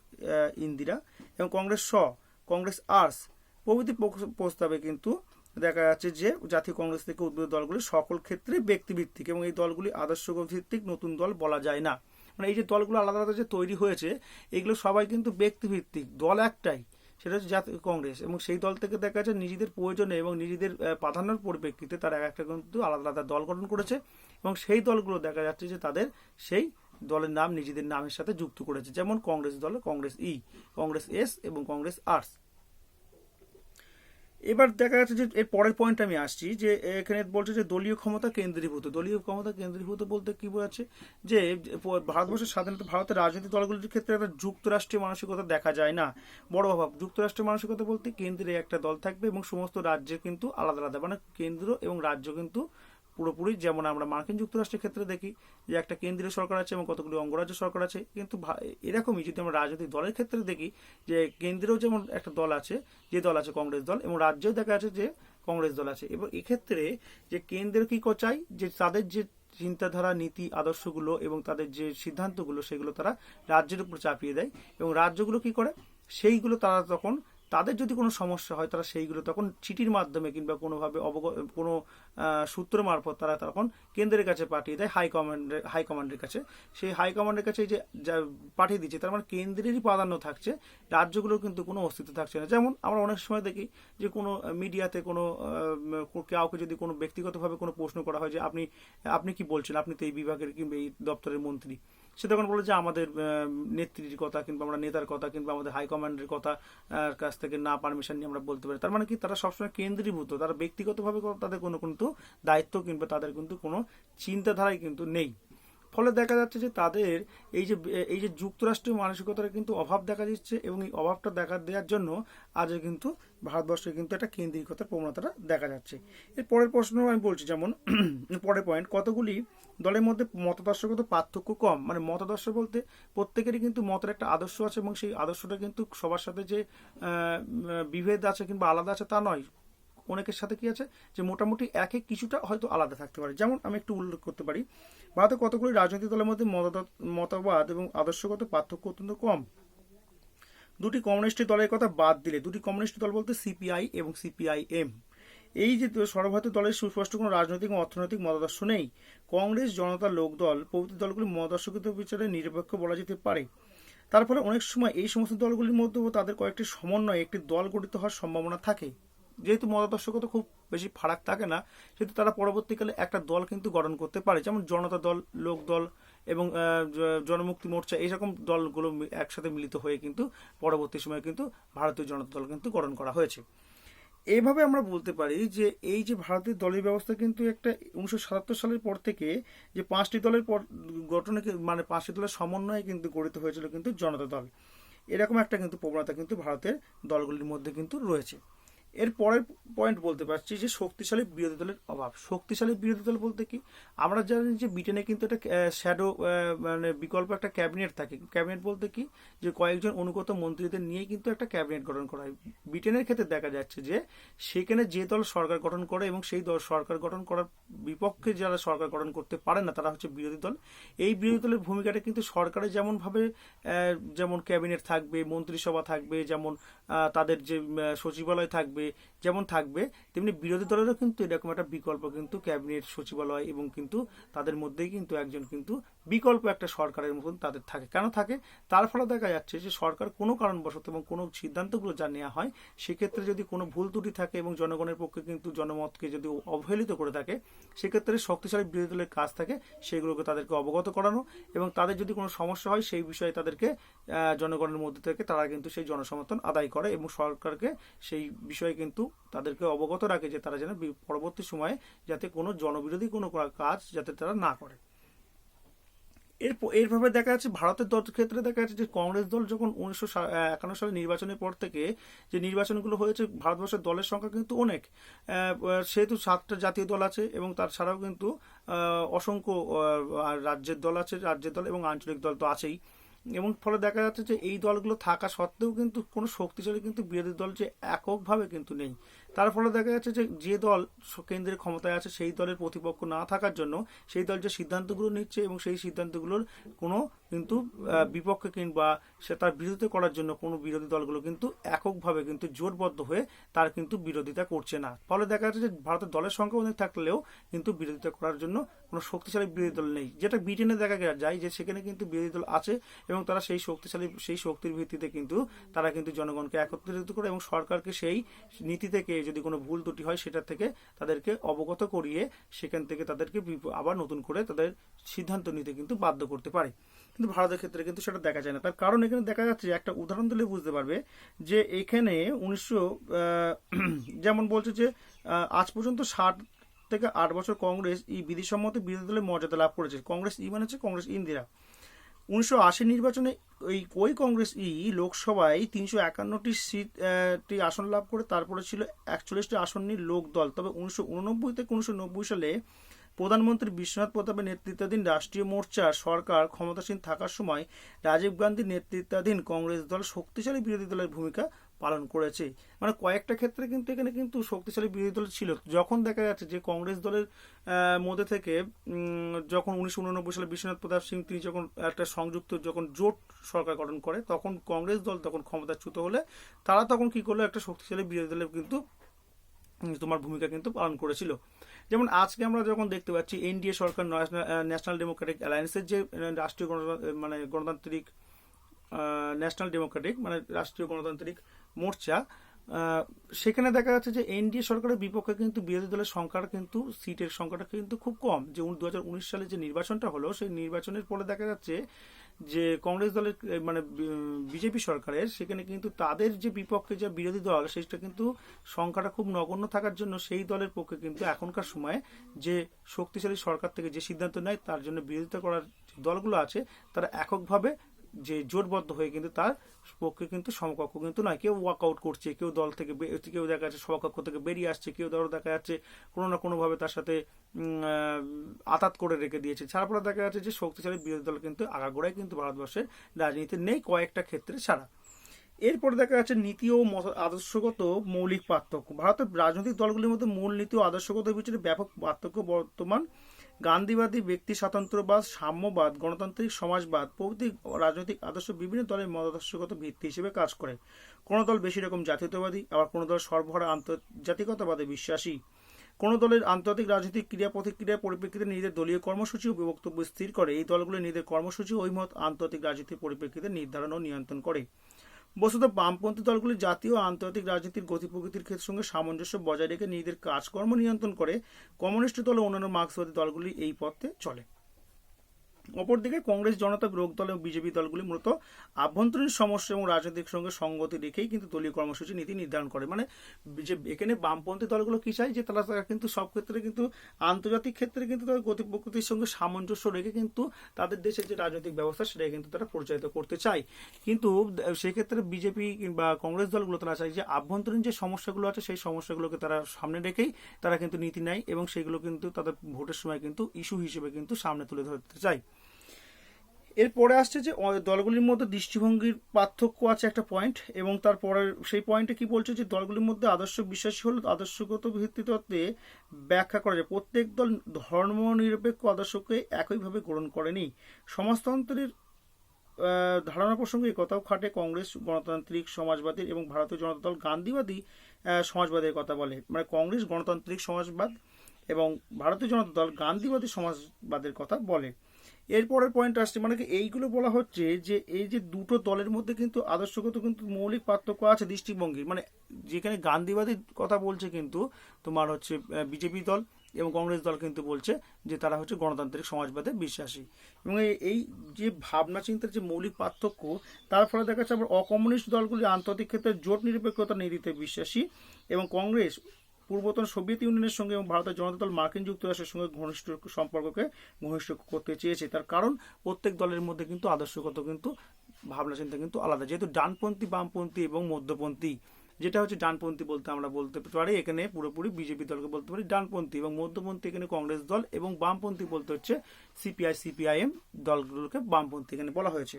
ইন্দিরা, এবং কংগ্রেস আর্স প্রভৃতি প্রস্তাবে কিন্তু দেখা যাচ্ছে যে জাতীয় কংগ্রেস থেকে উদ্ভূত দলগুলি সকল ক্ষেত্রে ব্যক্তিভিত্তিক, এবং এই দলগুলি আদর্শ ভিত্তিক নতুন দল বলা যায় না। মানে এই যে দলগুলো আলাদা আলাদা যে তৈরি হয়েছে এগুলো সবাই কিন্তু ব্যক্তিভিত্তিক, দল একটাই, সেটা হচ্ছে জাতীয় কংগ্রেস, এবং সেই দল থেকে দেখা যাচ্ছে নিজেদের প্রয়োজনে এবং নিজেদের প্রাধান্যের পরিপ্রেক্ষিতে তারা একটা কিন্তু আলাদা আলাদা দল গঠন করেছে, এবং সেই দলগুলো দেখা যাচ্ছে যে তাদের সেই দলের নাম নিজেদের নামের সাথে যুক্ত করেছে, যেমন কংগ্রেস দলে কংগ্রেস কংগ্রেস এস এবং কংগ্রেস আর্টস। এবার দেখা যাচ্ছে যে এর পরের পয়েন্ট আমি আসছি, যে এখানে বলছে যে দলীয় ক্ষমতা কেন্দ্রীভূত বলতে কি বোঝাচ্ছে, যে ভারতবর্ষের স্বাধীনতা ভারতের রাজনৈতিক দলগুলির ক্ষেত্রে একটা যুক্তরাষ্ট্রীয় মানসিকতা দেখা যায় না। বড় অভাব যুক্তরাষ্ট্রীয় মানসিকতা বলতে কেন্দ্রে একটা দল থাকবে এবং সমস্ত রাজ্যে কিন্তু আলাদা আলাদা, মানে কেন্দ্র এবং রাজ্য কিন্তু পুরোপুরি, যেমন আমরা মার্কিন যুক্তরাষ্ট্রের ক্ষেত্রে দেখি যে একটা কেন্দ্রীয় সরকার আছে এবং কতগুলি অঙ্গরাজ্য সরকার আছে, কিন্তু এরকমই যদি আমরা রাজনৈতিক দলের ক্ষেত্রে দেখি যে কেন্দ্রেও যেমন একটা দল আছে, যে দল আছে কংগ্রেস দল, এবং রাজ্যেও দেখা যাচ্ছে যে কংগ্রেস দল আছে। এবং এক্ষেত্রে যে কেন্দ্রের কি চাই, যে তাদের যে চিন্তাধারা, নীতি, আদর্শগুলো এবং তাদের যে সিদ্ধান্তগুলো সেগুলো তারা রাজ্যের উপর চাপিয়ে দেয়, এবং রাজ্যগুলো কি করে, সেইগুলো তারা তখন তাদের যদি কোনো সমস্যা হয় তারা সেইগুলো তখন চিঠির মাধ্যমে কিংবা কোনোভাবে কোনো সূত্র মারফত তারা তখন কেন্দ্রের কাছে পাঠিয়ে দেয় হাইকমান্ডের কাছে। সেই হাইকমান্ডের কাছে যে যা পাঠিয়ে দিচ্ছে, তার মানে কেন্দ্রেরই প্রাধান্য থাকছে, রাজ্যগুলোর কিন্তু কোনো অস্তিত্ব থাকছে না। যেমন আমরা অনেক সময় দেখি যে কোনো মিডিয়াতে কোনো কাউকে যদি কোনো ব্যক্তিগতভাবে কোনো প্রশ্ন করা হয় যে আপনি কি বলছেন, আপনি তো এই বিভাগের কিংবা এই দপ্তরের মন্ত্রী, সে তখন বলে যে আমাদের নেত্রীর কথা কিংবা আমরা নেতার কথা কিংবা আমাদের হাইকমান্ডের কথা কাছ থেকে না পারমিশন নিয়ে আমরা বলতে পারি। তার মানে কি, তারা সবসময় কেন্দ্রীভূত, তারা ব্যক্তিগতভাবে তাদের কোনো কিন্তু দায়িত্ব কিংবা তাদের কিন্তু কোনো চিন্তাধারাই কিন্তু নেই। ফলে দেখা যাচ্ছে যে তাদের এই যে যুক্তরাষ্ট্রীয় মানসিকতার কিন্তু অভাব দেখা দিচ্ছে, এবং এই অভাবটা দেখা দেওয়ার জন্য আজও কিন্তু ভারতবর্ষে কিন্তু একটা কেন্দ্রিকতার প্রবণতাটা দেখা যাচ্ছে। এর পরের প্রশ্ন আমি বলছি, যেমন পরের পয়েন্ট, কতগুলি দলের মধ্যে মতাদর্শগত পার্থক্য কম। মানে মতাদর্শ বলতে প্রত্যেকেরই কিন্তু মতের একটা আদর্শ আছে, এবং সেই আদর্শটা কিন্তু সবার সাথে যে বিভেদ আছে কিংবা আলাদা আছে তা নয়। অনেকের সাথে কি আছে যে মোটামুটি একে কিছুটা হয়তো আলাদা থাকতে পারে। যেমন আমি একটু উল্লেখ করতে পারি, ভারতে কতগুলি রাজনৈতিক দলের মধ্যে মতবাদ এবং আদর্শগত পার্থক্য অত্যন্ত কম। দুটি কমিউনিস্ট দলের কথা বাদ দিলে, দুটি কমিউনিস্ট দল বলতে সিপিআই এবং সিপিআইএম, এই যে সর্বভারতীয় দলের সুস্পষ্ট কোনো রাজনৈতিক ও অর্থনৈতিক মতাদর্শ নেই। কংগ্রেস, জনতা, লোকদল প্রভৃতি দলগুলি মতাদর্শগত বিচারে নিরপেক্ষ বলা যেতে পারে। তার ফলে অনেক সময় এই সমস্ত দলগুলির মধ্যেও তাদের কয়েকটি সমন্বয়ে একটি দল গঠিত হওয়ার সম্ভাবনা থাকে। যেহেতু মতাদর্শগত খুব বেশি ফারাক থাকে না, সেহেতু তারা পরবর্তীকালে একটা দল কিন্তু গঠন করতে পারে। যেমন জনতা দল, লোক দল এবং জনমুক্তি মোর্চা, এইরকম দলগুলো একসাথে মিলিত হয়ে কিন্তু পরবর্তী সময়ে কিন্তু ভারতীয় জনতা দল কিন্তু গঠন করা হয়েছে। এইভাবে আমরা বলতে পারি যে এই যে ভারতের দলীয় ব্যবস্থা কিন্তু একটা 1977 সালের পর থেকে যে 5টি দলের গঠনে, মানে 5টি দলের সমন্বয়ে কিন্তু গঠিত হয়েছিল কিন্তু জনতা দল। এরকম একটা কিন্তু প্রবণতা কিন্তু ভারতের দলগুলির মধ্যে কিন্তু রয়েছে। এর পরের পয়েন্ট বলতে পারছি যে শক্তিশালী বিরোধী দলের অভাব। শক্তিশালী বিরোধী দল বলতে কি, আমরা জানি যে ব্রিটেনে কিন্তু একটা শ্যাডো মানে বিকল্প একটা ক্যাবিনেট থাকে। ক্যাবিনেট বলতে কি, যে কয়েকজন অনুগত মন্ত্রীদের নিয়েই কিন্তু একটা ক্যাবিনেট গঠন করা হয়। ব্রিটেনের ক্ষেত্রে দেখা যাচ্ছে যে সেখানে যে দল সরকার গঠন করে এবং সেই দল সরকার গঠন করার বিপক্ষে যারা সরকার গঠন করতে পারে না, তারা হচ্ছে বিরোধী দল। এই বিরোধী দলের ভূমিকাটা কিন্তু সরকারে যেমন ক্যাবিনেট থাকবে, মন্ত্রিসভা থাকবে, যেমন তাদের যে সচিবালয় থাকবে যেমন থাকবে, তেমনি বিরোধী দলেরও কিন্তু এরকম একটা বিকল্প কিন্তু ক্যাবিনেট, সচিবালয় এবং কিন্তু তাদের মধ্যেই কিন্তু একজন কিন্তু বিকল্প একটা সরকারের মতন তাদের থাকে। কেন থাকে? তার ফলে দেখা যাচ্ছে যে সরকার কোনো কারণবশত এবং কোনো সিদ্ধান্তগুলো যা নেওয়া হয় সেক্ষেত্রে যদি কোনো ভুল ত্রুটি থাকে এবং জনগণের পক্ষে কিন্তু জনমতকে যদি অবহেলিত করে থাকে, সেক্ষেত্রে শক্তিশালী বিরোধী দলের কাজ থাকে সেগুলোকে তাদেরকে অবগত করানো, এবং তাদের যদি কোনো সমস্যা হয় সেই বিষয়ে তাদেরকে জনগণের মধ্যে থেকে তারা কিন্তু সেই জনসমর্থন আদায় করে এবং সরকারকে সেই বিষয়ে কিন্তু তাদেরকে অবগত রাখে যে তারা যেন পরবর্তী সময়ে যাতে কোনো জনবিরোধী কোনো কাজ যাতে তারা না করে। এরভাবে দেখা যাচ্ছে ভারতের দল ক্ষেত্রে দেখা যাচ্ছে যে কংগ্রেস দল যখন 1951 সালে নির্বাচনের পর থেকে যে নির্বাচনগুলো হয়েছে, ভারতবর্ষের দলের সংখ্যা কিন্তু অনেক, সেহেতু 7টা জাতীয় দল আছে এবং তার ছাড়াও কিন্তু অসংখ্য রাজ্যের দল আছে, রাজ্যের দল এবং আঞ্চলিক দল তো আছেই। এবং ফলে দেখা যাচ্ছে যে এই দলগুলো থাকা সত্ত্বেও কিন্তু কোনো শক্তিশালী কিন্তু বিরোধী দল যে এককভাবে কিন্তু নেই। তার ফলে দেখা যাচ্ছে যে দল কেন্দ্রের ক্ষমতায় আছে সেই দলের প্রতিপক্ষ না থাকার জন্য সেই দল যে সিদ্ধান্তগুলো নিচ্ছে এবং সেই সিদ্ধান্তগুলোর কোনো কিন্তু বিপক্ষে কিংবা সে তার বিরোধিতা করার জন্য কোনো বিরোধী দলগুলো কিন্তু এককভাবে কিন্তু জোটবদ্ধ হয়ে তার কিন্তু বিরোধিতা করছে না। ফলে দেখা যাচ্ছে যে ভারতের দলের সংখ্যা অনেক থাকলেও কিন্তু বিরোধিতা করার জন্য কোনো শক্তিশালী বিরোধী দল নেই। যেটা ব্রিটেনে দেখা যায় যে সেখানে কিন্তু বিরোধী দল আছে এবং তারা সেই শক্তির ভিত্তিতে কিন্তু তারা কিন্তু জনগণকে একত্রিত করে এবং সরকারকে সেই নীতি থেকে যদি কোনো ভুল ত্রুটি হয় সেটা থেকে তাদেরকে অবগত করিয়ে সেখান থেকে তাদেরকে আবার নতুন করে তাদের সিদ্ধান্ত নিতে কিন্তু বাধ্য করতে পারে। কিন্তু ভারতের ক্ষেত্রে কিন্তু সেটা দেখা যায় না। তার কারণ এখানে দেখা যাচ্ছে, একটা উদাহরণ দিলে বুঝতে পারবে যে এখানে যেমন বলছে যে আজ পর্যন্ত 7 থেকে 8 বছর কংগ্রেস বিধিসম্মত বিরোধী দলের মর্যাদা লাভ করেছে। কংগ্রেস মানে হচ্ছে কংগ্রেস ইন্দিরা। 1980 নির্বাচনে ওই কংগ্রেস লোকসভায় 351টি আসন লাভ করে, তারপরে ছিল 41টি আসন নিয়ে লোক দল। তবে 1989 থেকে 1990 সালে প্রধানমন্ত্রী বিশ্বনাথ প্রতাপের নেতৃত্বাধীন রাষ্ট্রীয় মোর্চা সরকার ক্ষমতাসীন থাকার সময় রাজীব গান্ধীর নেতৃত্বাধীন কংগ্রেস দল শক্তিশালী বিরোধী দলের ভূমিকা পালন করেছে। মানে কয়েকটা ক্ষেত্রে কিন্তু এখানে কিন্তু শক্তিশালী বিরোধী দল ছিল। যখন দেখা যাচ্ছে যে কংগ্রেস দলের মধ্যে থেকে যখন 1989 সালে বিশ্বনাথ প্রতাপ সিং তিনি যখন একটা সংযুক্ত যখন জোট সরকার গঠন করে, তখন কংগ্রেস দল তখন ক্ষমতাচ্যুত হলে তারা তখন কি করলো, একটা শক্তিশালী বিরোধী দলের কিন্তু তোমার ভূমিকা কিন্তু পালন করেছিল। যেমন আজকে আমরা যখন দেখতে পাচ্ছি এনডিএ সরকার, ন্যাশনাল ডেমোক্রেটিক অ্যালায়েন্সের যে রাষ্ট্রীয় গণতান্ত্রিক ন্যাশনাল ডেমোক্রেটিক মানে রাষ্ট্রীয় গণতান্ত্রিক মোর্চা, সেখানে দেখা যাচ্ছে যে এনডিএ সরকারের বিপক্ষে কিন্তু বিরোধী দলের সংখ্যাটা কিন্তু সিটের সংখ্যাটা কিন্তু খুব কম। যে 2019 সালে যে নির্বাচনটা হলো, সেই নির্বাচনের পরে দেখা যাচ্ছে যে কংগ্রেস দলের মানে বিজেপি সরকারের সেখানে কিন্তু তাদের যে বিপক্ষে যে বিরোধী দল সেটা কিন্তু সংখ্যাটা খুব নগণ্য থাকার জন্য সেই দলের পক্ষে কিন্তু এখনকার সময়ে যে শক্তিশালী সরকার থেকে যে সিদ্ধান্ত নেয় তার জন্য বিরোধিতা করার দলগুলো আছে তারা এককভাবে যে জোটবদ্ধ হয়ে কিন্তু তার পক্ষে কিন্তু সমকক্ষ কিন্তু নয়। কেউ ওয়াকআউট করছে, কেউ দল থেকে কেউ দেখা যাচ্ছে সমকক্ষ থেকে বেরিয়ে আসছে, কেউ ধরো দেখা যাচ্ছে কোনো না কোনোভাবে তার সাথে আতাত করে রেখে দিয়েছে। তারপরে দেখা যাচ্ছে যে শক্তিশালী বিরোধী দল কিন্তু আগাগোড়াই কিন্তু ভারতবর্ষের রাজনীতিতে নেই, কয়েকটা ক্ষেত্রে ছাড়া। এরপরে দেখা যাচ্ছে নীতি ও আদর্শগত মৌলিক পার্থক্য। ভারতের রাজনৈতিক দলগুলির মধ্যে মূল নীতি ও আদর্শগত বিচারে ব্যাপক পার্থক্য বর্তমান। গান্ধীবাদী ব্যক্তি স্বাতন্ত্র্যবাদ, সাম্যবাদ, গণতান্ত্রিক সমাজবাদ প্রভৃতি রাজনৈতিক আদর্শ বিভিন্ন দলের মতাদর্শগত ভিত্তি হিসেবে কাজ করে। কোন দল বেশি রকম জাতীয়তাবাদী, আবার কোন দল সর্বহারা আন্তর্জাতিকতাবাদে বিশ্বাসী। কোন দলের আন্তর্জাতিক রাজনৈতিক ক্রিয়া প্রতিক্রিয়ার পরিপ্রেক্ষিতে নিজেদের দলীয় কর্মসূচি ও বক্তব্য স্থির করে। এই দলগুলি নিজেদের কর্মসূচি ওই মত আন্তর্জাতিক রাজনীতির পরিপ্রেক্ষিতে নির্ধারণ ও নিয়ন্ত্রণ করে। বস্তুত বামপন্থী দলগুলি জাতীয় ও আন্তর্জাতিক রাজনীতির গতি প্রকৃতির ক্ষেত্রের সঙ্গে সামঞ্জস্য বজায় রেখে নিজেদের কাজকর্ম নিয়ন্ত্রণ করে। কমিউনিস্ট দল ও অন্যান্য মার্ক্সবাদী দলগুলি এই পথে চলে। অপরদিকে কংগ্রেস, জনতা বিরোধী দল এবং বিজেপি দলগুলি মূলত আভ্যন্তরীণ সমস্যা এবং রাজনৈতিক সঙ্গে সঙ্গতি রেখেই কিন্তু দলীয় কর্মসূচি নীতি নির্ধারণ করে। মানে যে এখানে বামপন্থী দলগুলো কি চাই, যে তারা কিন্তু সব ক্ষেত্রে কিন্তু আন্তর্জাতিক ক্ষেত্রে কিন্তু তাদের গতি প্রকৃতির সঙ্গে সামঞ্জস্য রেখে কিন্তু তাদের দেশের যে রাজনৈতিক ব্যবস্থা সেটাকে কিন্তু তারা পরিচালিত করতে চায়। কিন্তু সেক্ষেত্রে বিজেপি কিংবা কংগ্রেস দলগুলো তারা চায় যে আভ্যন্তরীণ যে সমস্যাগুলো আছে সেই সমস্যাগুলোকে তারা সামনে রেখেই তারা কিন্তু নীতি নেয় এবং সেগুলো কিন্তু তাদের ভোটের সময় কিন্তু ইস্যু হিসেবে কিন্তু সামনে তুলে ধরতে চায়। এরপরে আসছে যে দলগুলির মধ্যে দৃষ্টিভঙ্গির পার্থক্য আছে একটা পয়েন্ট, এবং তারপরে সেই পয়েন্টে কি বলছে যে দলগুলির মধ্যে আদর্শ বিশ্বাসী হল আদর্শগত ভিত্তিতত্ত্বে ব্যাখ্যা করা যায়। প্রত্যেক দল ধর্মনিরপেক্ষ আদর্শকে একইভাবে গ্রহণ করেনি। সমাজতন্ত্রের ধারণা প্রসঙ্গে কথাও খাটে কংগ্রেস গণতান্ত্রিক সমাজবাদী এবং ভারতীয় জনতা দল গান্ধীবাদী সমাজবাদের কথা বলে। মানে কংগ্রেস গণতান্ত্রিক সমাজবাদ এবং ভারতীয় জনতা দল গান্ধীবাদী সমাজবাদের কথা বলে। এরপরের পয়েন্ট আসছে মানে কি এইগুলো বলা হচ্ছে যে এই যে দুটো দলের মধ্যে কিন্তু আদর্শগত কিন্তু মৌলিক পার্থক্য আছে দৃষ্টিভঙ্গির। মানে যেখানে গান্ধীবাদী কথা বলছে কিন্তু তোমার হচ্ছে বিজেপি দল এবং কংগ্রেস দল কিন্তু বলছে যে তারা হচ্ছে গণতান্ত্রিক সমাজবাদে বিশ্বাসী। এবং এই যে ভাবনা চিন্তার যে মৌলিক পার্থক্য, তার ফলে দেখা যাচ্ছে আবার অকমিউনিস্ট দলগুলি আন্তর্জাতিক ক্ষেত্রে জোট নিরপেক্ষতা নীতিতে বিশ্বাসী এবং কংগ্রেস পূর্বতন সোভিয়েত ইউনিয়নের সঙ্গে এবং ভারতের জনতা দল মার্কিন যুক্তরাষ্ট্রের সঙ্গে ঘনিষ্ঠ সম্পর্ককে ঘনিষ্ঠ করতে চেয়েছে। তার কারণ প্রত্যেক দলের মধ্যে কিন্তু আদর্শগত কিন্তু ভাবনা চিন্তা কিন্তু আলাদা। যেহেতু ডানপন্থী, বামপন্থী এবং মধ্যপন্থী, যেটা হচ্ছে ডানপন্থী বলতে আমরা বলতে পারি এখানে পুরোপুরি বিজেপি দলকে বলতে পারি ডানপন্থী, এবং মধ্যপন্থী এখানে কংগ্রেস দল, এবং বামপন্থী বলতে হচ্ছে সিপিআই সিপিআইএম দলগুলোকে বামপন্থী এখানে বলা হয়েছে।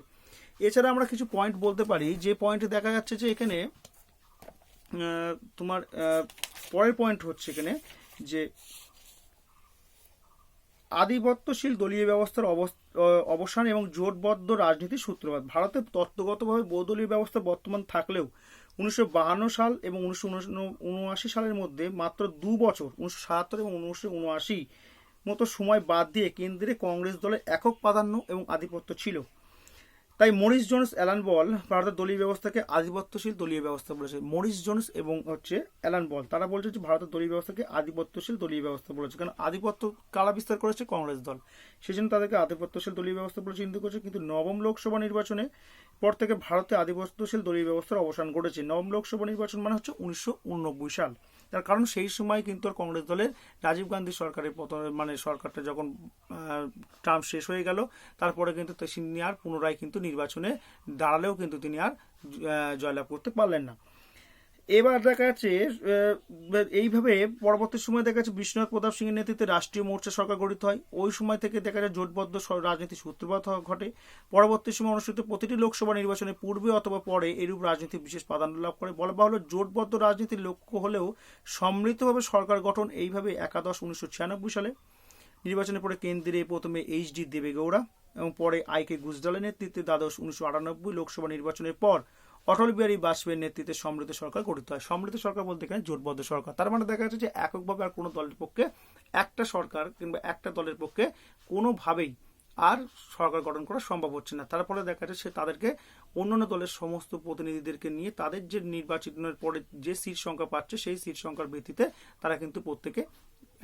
এছাড়া আমরা কিছু পয়েন্ট বলতে পারি, যে পয়েন্টে দেখা যাচ্ছে যে এখানে তোমার পরের পয়েন্ট হচ্ছে এখানে যে আধিপত্যশীল দলীয় ব্যবস্থার অবসান এবং জোটবদ্ধ রাজনীতির সূত্রপাত। ভারতে তত্ত্বগতভাবে বহুদলীয় ব্যবস্থা বর্তমান থাকলেও 1952 সাল এবং 1979 সালের মধ্যে মাত্র 2 বছর 1977 এবং 1979 মতো সময় বাদ দিয়ে কেন্দ্রে কংগ্রেস দলের একক প্রাধান্য এবং আধিপত্য ছিল। তাই মরিস জোন্স, অ্যালান বল ভারতের দলীয় ব্যবস্থাকে আধিপত্যশীল দলীয় ব্যবস্থা বলেছে। মরিস জোন্স এবং হচ্ছে অ্যালান বল তারা বলছে যে ভারতের দলীয় ব্যবস্থাকে আধিপত্যশীল দলীয় ব্যবস্থা বলেছে, কারণ আধিপত্য কারা বিস্তার করেছে? কংগ্রেস দল, সেই জন্য তাদেরকে আধিপত্যশীল দলীয় ব্যবস্থা বলে চিন্তা করছে। কিন্তু নবম লোকসভা নির্বাচনে পর থেকে ভারতে আধিপত্যশীল দলীয় ব্যবস্থার অবসান ঘটেছে। নবম লোকসভা নির্বাচন মানে হচ্ছে 1989 সাল। তার কারণ সেই সময় কিন্তু কংগ্রেস দলের রাজীব গান্ধী সরকারের মানে সরকারটা যখন টার্ম শেষ হয়ে গেল, তারপরে কিন্তু তিনি আর পুনরায় কিন্তু নির্বাচনে দাঁড়ালেও কিন্তু তিনি আর জয়লাভ করতে পারলেন না। এবার দেখা যাচ্ছে এইভাবে পরবর্তী সময় দেখা যাচ্ছে বিশ্বনাথ প্রতাপ সিংহের নেতৃত্বে রাষ্ট্রীয় মোর্চা সরকার গঠিত হয়। ওই সময় থেকে দেখা যায় জোটবদ্ধ রাজনীতি সূত্রপাত ঘটে। পরবর্তী সময় অনুষ্ঠিত প্রতিটি লোকসভা নির্বাচনের পূর্বে অথবা পরে এরূপ রাজনীতি বিশেষ প্রাধান্য লাভ করে। বলা বাহুল্য জোটবদ্ধ রাজনীতির লক্ষ্য হলেও সম্মিলিতভাবে সরকার গঠন। এইভাবে 1996 সালে নির্বাচনের পরে কেন্দ্রে প্রথমে এইচ.ডি. দেবেগৌড়া এবং পরে আই.কে. গুজরালের নেতৃত্বে দ্বাদশ 1998 লোকসভা নির্বাচনের পর অটল বিহারী বাজপেয়ীর নেতৃত্বে সম্মিলিত সরকার গঠিত হয়। সম্মিলিত সরকার বলতে এখানে জোটবদ্ধ সরকার, তার মানে দেখা যাচ্ছে যে এককভাবে আর কোনো দলের পক্ষে একটা সরকার কিংবা একটা দলের পক্ষে কোনোভাবেই আর সরকার গঠন করা সম্ভব হচ্ছে না। তারপরে দেখা যাচ্ছে তাদেরকে অন্যান্য দলের সমস্ত প্রতিনিধিদেরকে নিয়ে তাদের যে নির্বাচনের পরে যে সিট সংখ্যা পাচ্ছে সেই সিট সংখ্যার ভিত্তিতে তারা কিন্তু প্রত্যেকে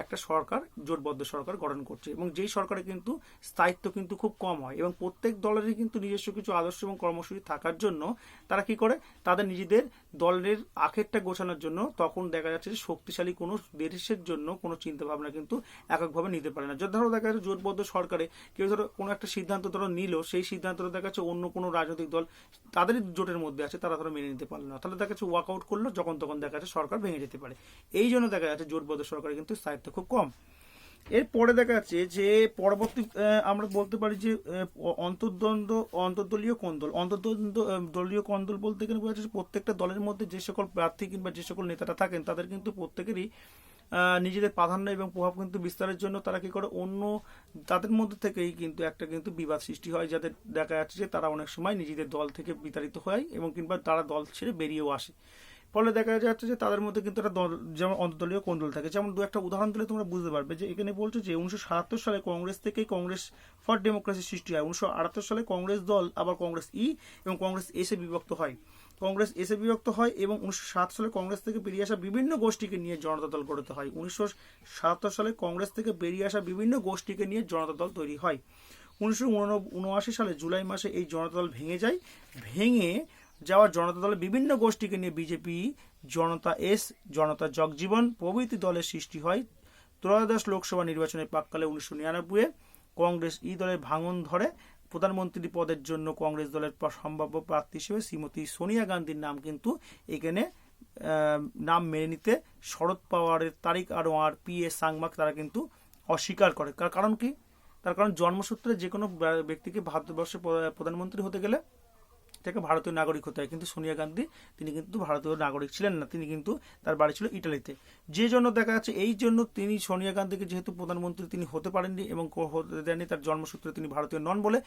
একটা সরকার, জোটবদ্ধ সরকার গঠন করছে এবং যেই সরকারে কিন্তু স্থায়িত্ব কিন্তু খুব কম হয় এবং প্রত্যেক দলেরই কিন্তু নিজস্ব কিছু আদর্শ এবং কর্মসূচি থাকার জন্য তারা কি করে, তাদের নিজেদের দলের আখেরটা গোছানোর জন্য তখন দেখা যাচ্ছে যে শক্তিশালী কোনো দেশের জন্য কোনো চিন্তা ভাবনা কিন্তু এককভাবে নিতে পারে না। ধরো দেখা যাচ্ছে জোটবদ্ধ সরকারে কেউ ধরো কোনো একটা সিদ্ধান্ত ধরো নিল, সেই সিদ্ধান্তটা দেখা যাচ্ছে অন্য কোনো রাজনৈতিক দল তাদেরই জোটের মধ্যে আছে, তারা ধরো মেনে নিতে পারলো না, তাহলে দেখা যাচ্ছে ওয়াকআউট করলো, যখন তখন দেখা যাচ্ছে সরকার ভেঙে যেতে পারে। এই জন্য দেখা যাচ্ছে জোটবদ্ধ সরকারে কিন্তু স্থায়িত্ব খুব কম। এরপরে দেখা যাচ্ছে যে পরবর্তী আমরা বলতে পারি যে অন্তর্দলীয় কোন্দল। দলীয় কোন্দল বলতে গেলে বোঝা যাচ্ছে প্রত্যেকটা দলের মধ্যে যে সকল প্রার্থী কিংবা যে সকল নেতারা থাকেন তাদের কিন্তু প্রত্যেকেরই নিজেদের প্রাধান্য এবং প্রভাব কিন্তু বিস্তারের জন্য তারা কি করে, অন্য তাদের মধ্যে থেকেই কিন্তু একটা কিন্তু বিবাদ সৃষ্টি হয়, যাদের দেখা যাচ্ছে যে তারা অনেক সময় নিজেদের দল থেকে বিতাড়িত হয় এবং কিংবা তারা দল ছেড়ে বেরিয়েও আসে। ফলে দেখা যাচ্ছে যে তাদের মধ্যে কিন্তু একটা দল, যেমন অন্তর্দলীয় কোন্দল থাকে। যেমন দু একটা উদাহরণ দিলে তোমরা বুঝতে পারবে যে এখানে বলছে যে 1977 সালে কংগ্রেস থেকেই কংগ্রেস ফর ডেমোক্রেসি সৃষ্টি হয়। 1978 সালে কংগ্রেস দল আবার কংগ্রেস ই এবং কংগ্রেস এসে বিভক্ত হয়। এবং 1907 সালে কংগ্রেস থেকে বেরিয়ে আসা বিভিন্ন গোষ্ঠীকে নিয়ে জনতা দল গঠিত হয়। 1977 সালে কংগ্রেস থেকে বেরিয়ে আসা বিভিন্ন গোষ্ঠীকে নিয়ে জনতা দল তৈরি হয়। 1979 সালে জুলাই মাসে এই জনতা দল ভেঙে যাওয়া জনতা দলের বিভিন্ন গোষ্ঠীকে নিয়ে বিজেপি, জনতা এস, জনতা জগজীবন প্রভৃতি দলের সৃষ্টি হয়। ত্রয়োদশ লোকসভা নির্বাচনের প্রাককালে 1999 কংগ্রেস ই দলের ভাঙন ধরে। প্রধানমন্ত্রী পদের জন্য কংগ্রেস দলের সম্ভাব্য প্রার্থী হিসেবে শ্রীমতী সোনিয়া গান্ধীর নাম কিন্তু এখানে নাম মেনে নিতে শরদ পাওয়ারের, তারিক আনোয়ার, পি.এ. সাংমাক তারা কিন্তু অস্বীকার করে। কারণ কি? তার কারণ জন্মসূত্রে যে কোনো ব্যক্তিকে ভারতবর্ষের প্রধানমন্ত্রী হতে গেলে তাকে ভারতীয় নাগরিক হতে হয়, কিন্তু সোনিয়া গান্ধী তিনি কিন্তু ভারতীয় নাগরিক ছিলেন না, তিনি কিন্তু তার বাড়ি ছিল ইটালিতে। যে জন্য দেখা যাচ্ছে এই জন্য তিনি সোনিয়া গান্ধীকে যেহেতু প্রধানমন্ত্রী তিনি হতে পারেননি এবং হতে দেননি, তার জন্মসূত্রে তিনি ভারতীয় নন বলে,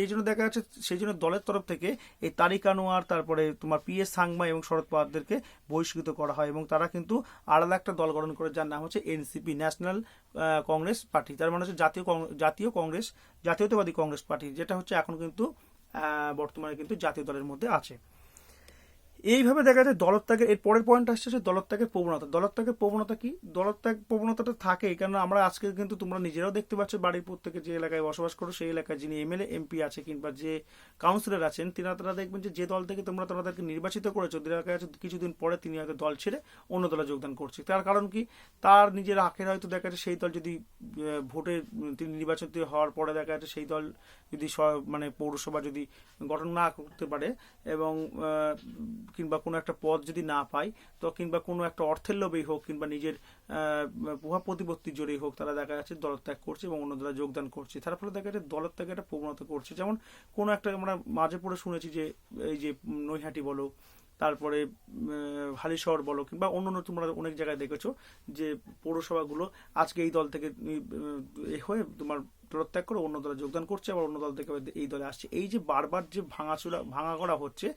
এই জন্য দেখা যাচ্ছে সেই জন্য দলের তরফ থেকে এই তারিক আনোয়ার, তারপরে তোমার পি.এস. সাংমা এবং শরদ পাওয়ারদেরকে বহিষ্কৃত করা হয় এবং তারা কিন্তু আলাদা একটা দল গঠন করে যার নাম হচ্ছে এনসিপি, ন্যাশনাল কংগ্রেস পার্টি। তার মানে হচ্ছে জাতীয়তাবাদী কংগ্রেস পার্টি, যেটা হচ্ছে এখন কিন্তু বর্তমানে কিন্তু জাতীয় দলের মধ্যে আছে। এইভাবে দেখা যায় দলত্যাগের এর পরের পয়েন্ট আসছে যে দলত্যাগের প্রবণতা। দলত্যাগের প্রবণতা কি? দলত্যাগ প্রবণতাটা থাকে কারণ আমরা আজকে কিন্তু তোমরা নিজেরাও দেখতে পাচ্ছ বাড়ির প্রত্যেকে যে এলাকায় বসবাস করো সেই এলাকায় যিনি এমএলএ এমপি আছে কিংবা যে কাউন্সিলর আছেন তারা দেখবেন যে দল থেকে তোমরা তাদেরকে নির্বাচিত করেছো, দেখা যাচ্ছে কিছুদিন পরে তিনি হয়তো দল ছেড়ে অন্য দলে যোগদান করছে। তার কারণ কি? তার নিজের আখের হয়তো দেখা যাচ্ছে সেই দল যদি ভোটে তিনি নির্বাচিত হওয়ার পরে দেখা যাচ্ছে সেই দল যদি মানে পৌরসভা যদি গঠন না করতে পারে এবং কিংবা কোনো একটা পদ যদি না পায়, তো কিংবা কোনো একটা অর্থের লোভেই হোক কিংবা নিজের প্রভাব প্রতিপত্তির জোরেই হোক, তারা দেখা যাচ্ছে দলত্যাগ করছে এবং অন্য দলে যোগদান করছে। তার ফলে দেখা যাচ্ছে দলত্যাগে একটা প্রবণতা করছে। যেমন কোনো একটা আমরা মাঝে পড়ে শুনেছি যে এই যে নৈহাটি বলো, তারপরে হালিশহর বলো কিংবা অন্য তোমরা অনেক জায়গায় দেখেছো যে পৌরসভাগুলো আজকে এই দল থেকে হয়ে তোমার দলত্যাগ করে অন্য দলে যোগদান করছে, আবার অন্য দল থেকে এই দলে আসছে। এই যে বারবার যে ভাঙা করা হচ্ছে,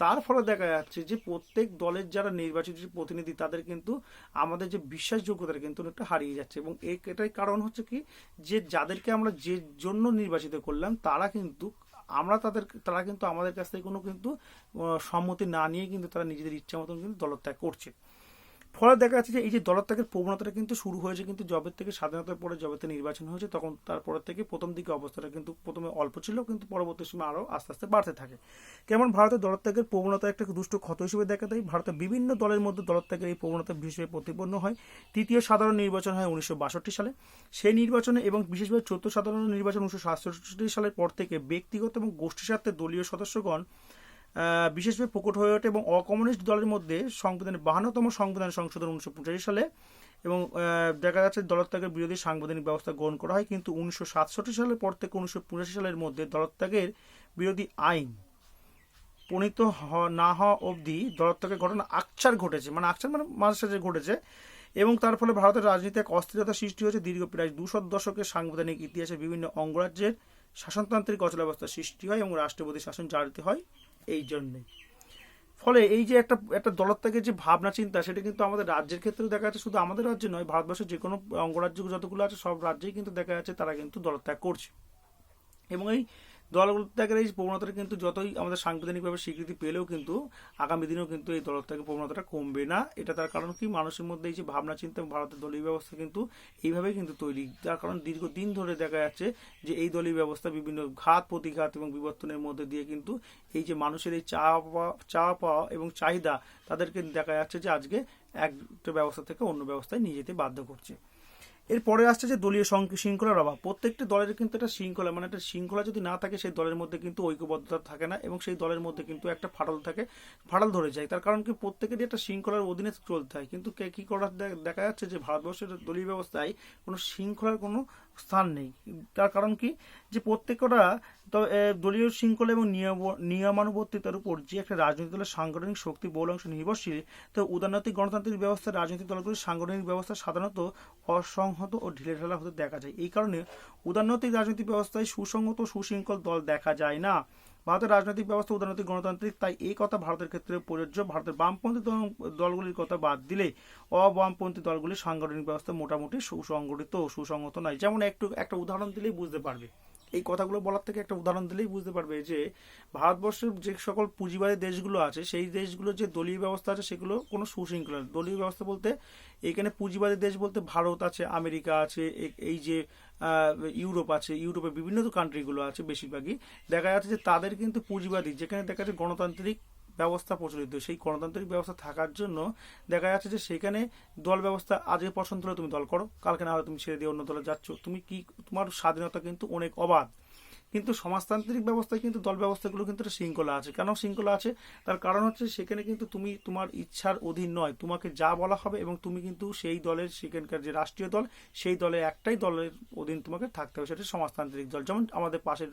তার ফলে দেখা যাচ্ছে যে প্রত্যেক দলের যারা নির্বাচিত প্রতিনিধি তাদের কিন্তু আমাদের যে বিশ্বাসযোগ্যতা কিন্তু অনেকটা হারিয়ে যাচ্ছে। এবং এটাই কারণ হচ্ছে কি, যে যাদেরকে আমরা যে জন্য নির্বাচিত করলাম তারা কিন্তু আমাদের কাছ থেকে কোনো কিন্তু সম্মতি না নিয়ে কিন্তু তারা নিজেদের ইচ্ছা মতন কিন্তু দলত্যাগ করছে। ফলে দেখা যাচ্ছে যে এই যে দলত্যাগের প্রবণতাটা কিন্তু শুরু হয়েছে কিন্তু জবের থেকে স্বাধীনতার পরে, জবেতে নির্বাচন হয়েছে তখন তারপর থেকে প্রথম দিকে অবস্থাটা কিন্তু প্রথমে অল্প ছিল কিন্তু পরবর্তী সময় আরও আস্তে আস্তে বাড়তে থাকে। কেমন ভারতের দলত্যাগের প্রবণতা একটা দুষ্ট ক্ষত হিসেবে দেখা দেয়। ভারতের বিভিন্ন দলের মধ্যে দলত্যাগের এই প্রবণতা হিসেবে প্রতিপন্ন হয়। তৃতীয় সাধারণ নির্বাচন হয় 1962 সালে। সেই নির্বাচনে এবং বিশেষভাবে চতুর্থ সাধারণ নির্বাচন 1967 সালের পর থেকে ব্যক্তিগত এবং গোষ্ঠী স্বার্থে দলীয় সদস্যগণ বিশেষভাবে প্রকট হয়ে ওঠে এবং অকমিউনিস্ট দলের মধ্যে সংবিধানের 52তম সংবিধান সংশোধন 1985 সালে এবং দেখা যাচ্ছে দলত্যাগের বিরোধী সাংবিধানিক ব্যবস্থা গ্রহণ করা হয়, কিন্তু 1967 সালের পর থেকে 1985 সালের মধ্যে দলত্যাগের বিরোধী আইন প্রণীত না হওয়া অবধি দলত্যাগের ঘটনা আকছার ঘটেছে, মানে আকছার মানে মাঝে সাঝে ঘটেছে, এবং তার ফলে ভারতের রাজনীতি এক অস্থিরতা সৃষ্টি হয়েছে। দীর্ঘ প্রায় 200 দশকের সাংবিধানিক ইতিহাসে বিভিন্ন অঙ্গরাজ্যের শাসনতান্ত্রিক অচলাবস্থার সৃষ্টি হয় এবং রাষ্ট্রপতি শাসন জারিত হয় এই জন্যই। ফলে এই যে একটা দলত্যাগের যে ভাবনা চিন্তা, সেটা কিন্তু আমাদের রাজ্যের ক্ষেত্রেও দেখা যাচ্ছে, শুধু আমাদের রাজ্যে নয়, ভারতবর্ষের যে কোনো অঙ্গরাজ্য যতগুলো আছে সব রাজ্যেই কিন্তু দেখা যাচ্ছে তারা কিন্তু দলত্যাগ করছে। এবং এই দলত্যাগের এই প্রবণতাটা কিন্তু যতই আমাদের সাংবিধানিকভাবে স্বীকৃতি পেলেও কিন্তু আগামী দিনেও কিন্তু এই দলত্যাগের প্রবণতাটা কমবে না। এটা তার কারণ কি, মানুষের মধ্যে এই যে ভাবনা চিন্তা, ভারতের দলীয় ব্যবস্থা কিন্তু এইভাবেই কিন্তু তৈরি। তার কারণ দীর্ঘদিন ধরে দেখা যাচ্ছে যে এই দলীয় ব্যবস্থা বিভিন্ন ঘাত প্রতিঘাত এবং বিবর্তনের মধ্যে দিয়ে কিন্তু এই যে মানুষের এই চাওয়া পাওয়া এবং চাহিদা, তাদেরকে দেখা যাচ্ছে যে আজকে একটা ব্যবস্থা থেকে অন্য ব্যবস্থায় নিয়ে যেতে বাধ্য করছে। এরপরে আসছে যে দলীয় শৃঙ্খলার অভাব। প্রত্যেকটি দলের কিন্তু একটা শৃঙ্খলা, মানে একটা শৃঙ্খলা যদি না থাকে সেই দলের মধ্যে কিন্তু ঐক্যবদ্ধতা থাকে না এবং সেই দলের মধ্যে কিন্তু একটা ফাটল ধরে যায়। তার কারণ কি, প্রত্যেকেরই একটা শৃঙ্খলার অধীনে চলতে হয়, কিন্তু কি করার দেখা যাচ্ছে যে ভারতবর্ষের দলীয় ব্যবস্থায় কোনো শৃঙ্খলার কোনো স্থান নেই। তার কারণ কি, যে প্রত্যেকটা দলীয় শৃঙ্খলা এবং নিয়মানুবর্তিতার উপর যে একটা রাজনৈতিক দলের সাংগঠনিক শক্তি বহুল অংশ নির্ভরশীল, তো উদারনৈতিক গণতান্ত্রিক ব্যবস্থার রাজনৈতিক দলগুলির সাংগঠনিক ব্যবস্থা সাধারণত অসংহত ও ঢিলেঢালা হতে দেখা যায়। এই কারণে উদারনৈতিক রাজনৈতিক ব্যবস্থায় সুসংহত সুশৃঙ্খল দল দেখা যায় না। ভারতের রাজনৈতিক ব্যবস্থা উদারনৈতিক গণতান্ত্রিক, তাই এই কথা ভারতের ক্ষেত্রে প্রযোজ্য। ভারতের বামপন্থী দলগুলির কথা বাদ দিলে অবামপন্থী দলগুলির সাংগঠনিক ব্যবস্থা মোটামুটি সুসংগঠিত ও সুসংহত নয়। যেমন একটা উদাহরণ দিলেই বুঝতে পারবে, এই কথাগুলো বলার থেকে একটা উদাহরণ দিলেই বুঝতে পারবে যে ভারতবর্ষের যে সকল পুঁজিবাদী দেশগুলো আছে, সেই দেশগুলোর যে দলীয় ব্যবস্থা আছে সেগুলো কোনো সুশৃঙ্খলা। দলীয় ব্যবস্থা বলতে এখানে পুঁজিবাদী দেশ বলতে ভারত আছে, আমেরিকা আছে, এই যে ইউরোপ আছে, ইউরোপের বিভিন্ন কান্ট্রিগুলো আছে, বেশিরভাগই দেখা যাচ্ছে যে তাদের কিন্তু পুঁজিবাদী, যেখানে দেখা যাচ্ছে গণতান্ত্রিক ব্যবস্থা প্রচলিত, সেই গণতান্ত্রিক ব্যবস্থা থাকার জন্য দেখা যাচ্ছে যে সেখানে দল ব্যবস্থা আজকে পছন্দ হলে তুমি দল করো, কালকে না হলে তুমি ছেড়ে দিয়ে অন্য দলে যাচ্ছ, তোমার স্বাধীনতা কিন্তু অনেক অবাধ। কিন্তু সমাজতান্ত্রিক ব্যবস্থায় কিন্তু দল ব্যবস্থাগুলো কিন্তু একটা শৃঙ্খলা আছে। কেন শৃঙ্খলা আছে? তার কারণ হচ্ছে সেখানে কিন্তু তুমি তোমার ইচ্ছার অধীন নয়, তোমাকে যা বলা হবে এবং তুমি কিন্তু সেই দলের, সেখানকার যে রাষ্ট্রীয় দল, সেই দলে একটাই দলের অধীন তোমাকে থাকতে হবে, সেটা সমাজতান্ত্রিক দল। যেমন আমাদের পাশের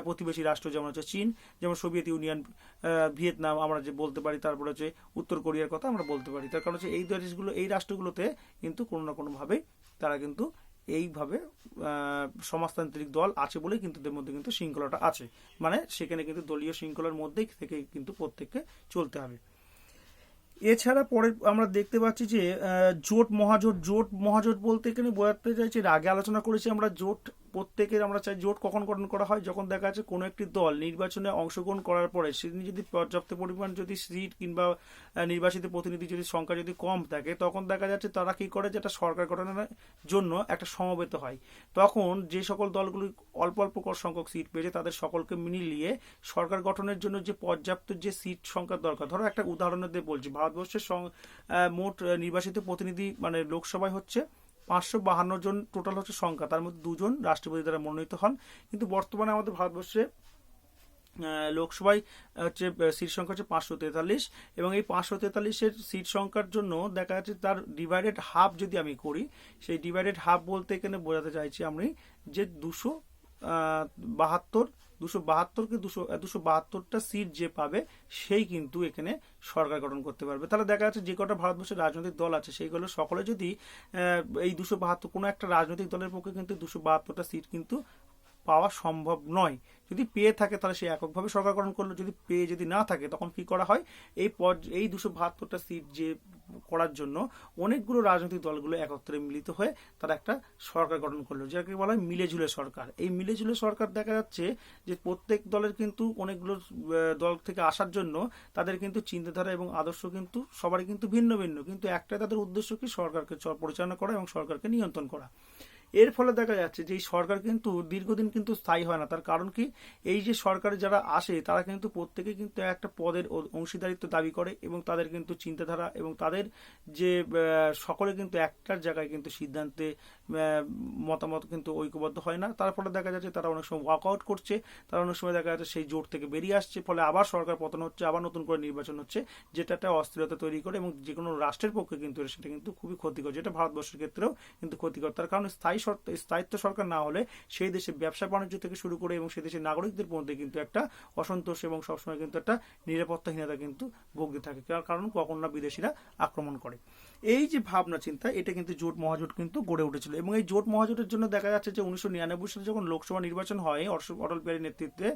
প্রতিবেশী রাষ্ট্র যেমন হচ্ছে চীন, যেমন সোভিয়েত ইউনিয়ন, ভিয়েতনাম আমরা যে বলতে পারি, তারপরে হচ্ছে উত্তর কোরিয়ার কথা আমরা বলতে পারি। তার কারণ হচ্ছে এই দেশগুলো, এই রাষ্ট্রগুলোতে কিন্তু কোনো না কোনোভাবেই তারা কিন্তু এইভাবে সমাজতান্ত্রিক দল আছে বলেই কিন্তু এদের মধ্যে কিন্তু শৃঙ্খলাটা আছে, মানে সেখানে কিন্তু দলীয় শৃঙ্খলার মধ্যেই থেকে কিন্তু প্রত্যেককে চলতে হবে। এছাড়া পরে আমরা দেখতে পাচ্ছি যে জোট মহাজোট বলতে এখানে বোঝাতে চাইছে, আগে আলোচনা করেছি আমরা, জোট প্রত্যেকের আমরা চাই জোট কখন গঠন করা হয়, যখন দেখা যাচ্ছে কোনো একটি দল নির্বাচনে অংশগ্রহণ করার পরে সেদিন যদি পর্যাপ্ত পরিমাণ যদি সিট কিংবা নির্বাচিত প্রতিনিধি যদি সংখ্যা যদি কম থাকে, তখন দেখা যাচ্ছে তারা কি করে, যে একটা সরকার গঠনের জন্য একটা সমবেত হয়। তখন যে সকল দলগুলি অল্প অল্প সংখ্যক সিট পেয়েছে তাদের সকলকে মিলিয়ে সরকার গঠনের জন্য যে পর্যাপ্ত যে সিট সংখ্যার দরকার, ধরো একটা উদাহরণ দিয়ে বলছি, ভারতবর্ষের মোট নির্বাচিত প্রতিনিধি মানে লোকসভায় হচ্ছে 552 জন টোটাল হচ্ছে সংখ্যা, তার মধ্যে 2 জন রাষ্ট্রপতি দ্বারা মনোনীত হন। কিন্তু বর্তমানে আমাদের ভারতবর্ষে লোকসভায় হচ্ছে সিট সংখ্যা হচ্ছে 543, এবং এই 543-এর সিট সংখ্যার জন্য দেখা যাচ্ছে তার ডিভাইডেড হাফ যদি আমি করি, সেই ডিভাইডেড হাফ বলতে এখানে বোঝাতে চাইছি আমি যে 272টা সিট যে পাবে সেই কিন্তু এখানে সরকার গঠন করতে পারবে। তাহলে দেখা যাচ্ছে যে কটা ভারতবর্ষের রাজনৈতিক দল আছে সেইগুলো সকলে যদি এই 272 কোনো একটা রাজনৈতিক দলের পক্ষে কিন্তু 272টা সিট কিন্তু পাওয়া সম্ভব নয়। যদি পেয়ে থাকে তাহলে সে এককভাবে সরকার গঠন করলো, যদি না থাকে তখন কি করা হয়, এই 272টা সিট যে করার জন্য অনেকগুলো রাজনৈতিক দলগুলো একত্রে মিলিত হয়ে তারা একটা সরকার গঠন করলো, যাকে বলা হয় মিলেঝুলে সরকার। এই মিলেঝুলে সরকার দেখা যাচ্ছে যে প্রত্যেক দলের কিন্তু অনেকগুলো দল থেকে আসার জন্য তাদের কিন্তু চিন্তাধারা এবং আদর্শ কিন্তু সবারই কিন্তু ভিন্ন ভিন্ন, কিন্তু একটাই তাদের উদ্দেশ্য কি, সরকারকে পরিচালনা করা এবং সরকারকে নিয়ন্ত্রণ করা। এর ফলে দেখা যাচ্ছে যে এই সরকার কিন্তু দীর্ঘদিন কিন্তু স্থায়ী হয় না। তার কারণ কি, এই যে সরকারে যারা আসে তারা কিন্তু প্রত্যেকে কিন্তু একটা পদের অংশীদারিত্ব দাবি করে এবং তাদের কিন্তু চিন্তাধারা এবং তাদের যে সকলে কিন্তু একটার জায়গায় কিন্তু সিদ্ধান্তে মতামত কিন্তু ঐক্যবদ্ধ হয় না। তার ফলে দেখা যাচ্ছে তারা অনেক সময় ওয়াকআউট করছে, তারা অনেক সময় দেখা যাচ্ছে সেই জোট থেকে বেরিয়ে আসছে, ফলে আবার সরকার পতন হচ্ছে, আবার নতুন করে নির্বাচন হচ্ছে, যেটা একটা অস্থিরতা তৈরি করে এবং যে কোনো রাষ্ট্রের পক্ষে কিন্তু সেটা কিন্তু খুবই ক্ষতিকর, যেটা ভারতবর্ষের ক্ষেত্রেও কিন্তু ক্ষতিকর। তার কারণ স্থায়িত্ব সরকার না হলে সেই দেশে ব্যবসা বাণিজ্য থেকে শুরু করে এবং সেই দেশের নাগরিকদের মধ্যে কিন্তু একটা অসন্তোষ এবং সবসময় কিন্তু একটা নিরাপত্তাহীনতা কিন্তু ভুগতে থাকে, কারণ কখন না বিদেশিরা আক্রমণ করে। এই যে ভাবনা চিন্তা, এটা কিন্তু জোট মহাজোট কিন্তু গড়ে উঠেছিল এবং এই জোট মহাজোটের জন্য দেখা যাচ্ছে যে 1999 সালে যখন লোকসভা নির্বাচন হয় অটল বিহারীর নেতৃত্বে,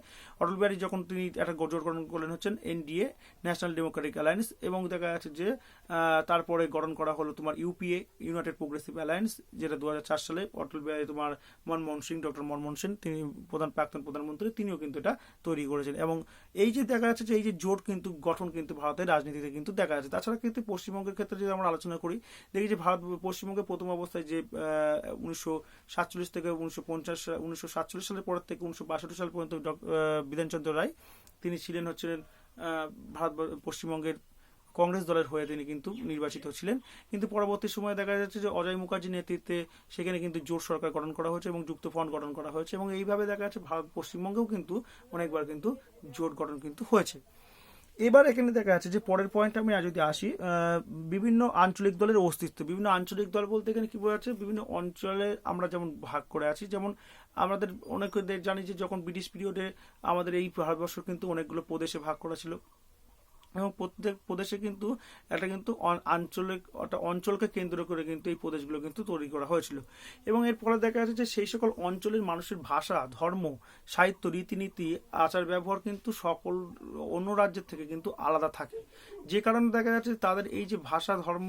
অটল বিহারী যখন তিনি একটা জোট গঠন করলেন হচ্ছেন এনডিএ, ন্যাশনাল ডেমোক্রেটিক অ্যালায়েন্স, এবং দেখা যাচ্ছে যে তারপরে গঠন করা হলো তোমার ইউপিএ, ইউনাইটেড প্রোগ্রেসিভ অ্যালায়েন্স, যেটা 2004 সালে অটল বিহারী তোমার ডক্টর মনমোহন সিং, তিনি প্রাক্তন প্রধানমন্ত্রী, তিনিও কিন্তু এটা তৈরি করেছেন। এবং এই যে দেখা যাচ্ছে যে এই যে জোট কিন্তু গঠন কিন্তু ভারতের রাজনীতিতে কিন্তু দেখা যাচ্ছে। তাছাড়া কিন্তু পশ্চিমবঙ্গের ক্ষেত্রে যদি আমরা আলোচনা করি, দেখি যে পশ্চিমবঙ্গের প্রথম অবস্থায় যে 1947 থেকে 1947 সালের পর থেকে 1962 সাল পর্যন্ত বিধানচন্দ্র রায়, তিনি ছিলেন হচ্ছিলেন পশ্চিমবঙ্গের কংগ্রেস দলের হয়ে তিনি কিন্তু নির্বাচিত ছিলেন। কিন্তু পরবর্তী সময়ে দেখা যাচ্ছে যে অজয় মুখার্জির নেতৃত্বে সেখানে কিন্তু জোট সরকার গঠন করা হয়েছে এবং যুক্ত ফ্রন্ট গঠন করা হয়েছে এবং এইভাবে দেখা যাচ্ছে পশ্চিমবঙ্গেও কিন্তু অনেকবার কিন্তু জোট গঠন কিন্তু হয়েছে। এবার এখানে দেখা যাচ্ছে যে পরের পয়েন্ট আমি যদি আসি, বিভিন্ন আঞ্চলিক দলের অস্তিত্ব। বিভিন্ন আঞ্চলিক দল বলতে এখানে কি বোঝাচ্ছে, বিভিন্ন অঞ্চলে আমরা যেমন ভাগ করে আছি, যেমন আমাদের অনেকে জানি যে যখন ব্রিটিশ পিরিয়ডে আমাদের এই ভারতবর্ষ কিন্তু অনেকগুলো প্রদেশে ভাগ করা ছিল এবং প্রত্যেক প্রদেশে কিন্তু একটা কিন্তু অঞ্চলকে কেন্দ্র করে কিন্তু এই প্রদেশগুলো কিন্তু তৈরি করা হয়েছিল এবং এর ফলে দেখা যাচ্ছে যে সেই সকল অঞ্চলের মানুষের ভাষা, ধর্ম, সাহিত্য, রীতিনীতি, আচার ব্যবহার কিন্তু সকল অন্য রাজ্যের থেকে কিন্তু আলাদা থাকে, যে কারণে দেখা যাচ্ছে তাদের এই যে ভাষা, ধর্ম,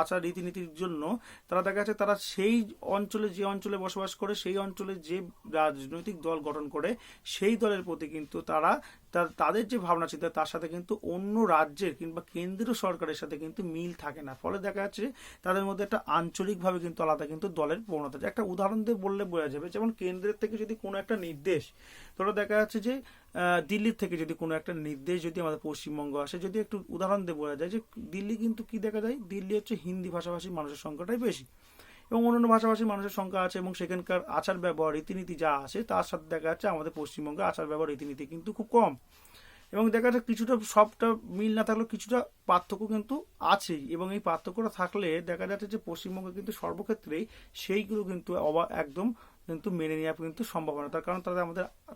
আচার, রীতিনীতির জন্য তারা দেখা যাচ্ছে তারা সেই অঞ্চলে, যে অঞ্চলে বসবাস করে, সেই অঞ্চলে যে রাজনৈতিক দল গঠন করে সেই দলের প্রতি কিন্তু তাদের যে ভাবনা চিন্তা তার সাথে কিন্তু অন্য রাজ্যের কিংবা কেন্দ্রীয় সরকারের সাথে কিন্তু মিল থাকে না। ফলে দেখা যাচ্ছে তাদের মধ্যে একটা আঞ্চলিকভাবে কিন্তু আলাদা কিন্তু দলের প্রবণতা। একটা উদাহরণ দিয়ে বললে বোঝা যাবে, যেমন কেন্দ্রের থেকে যদি কোনো একটা নির্দেশ, তোরা দেখা যাচ্ছে যে দিল্লির থেকে যদি কোনো একটা নির্দেশ যদি আমাদের পশ্চিমবঙ্গ আসে, যদি একটু উদাহরণ দিয়ে বোঝা যায় যে দিল্লি কিন্তু কি দেখা যায়, দিল্লি হচ্ছে হিন্দি ভাষাভাষী মানুষের সংখ্যাটাই বেশি এবং অন্যান্য ভাষাভাষী মানুষের সংখ্যা আছে এবং সেখানকার আচার ব্যবহার, রীতিনীতি যা আছে তার সাথে দেখা যাচ্ছে আমাদের পশ্চিমবঙ্গে আচার ব্যবহার, রীতিনীতি কিন্তু খুব কম এবং দেখা যাচ্ছে কিছুটা, সবটা মিল না থাকলেও কিছুটা পার্থক্য কিন্তু আছেই এবং এই পার্থক্যটা থাকলে দেখা যাচ্ছে যে পশ্চিমবঙ্গে কিন্তু সর্বক্ষেত্রেই সেইগুলো কিন্তু একদম কিন্তু মেনে নেওয়া কিন্তু সম্ভাবনা, তার কারণ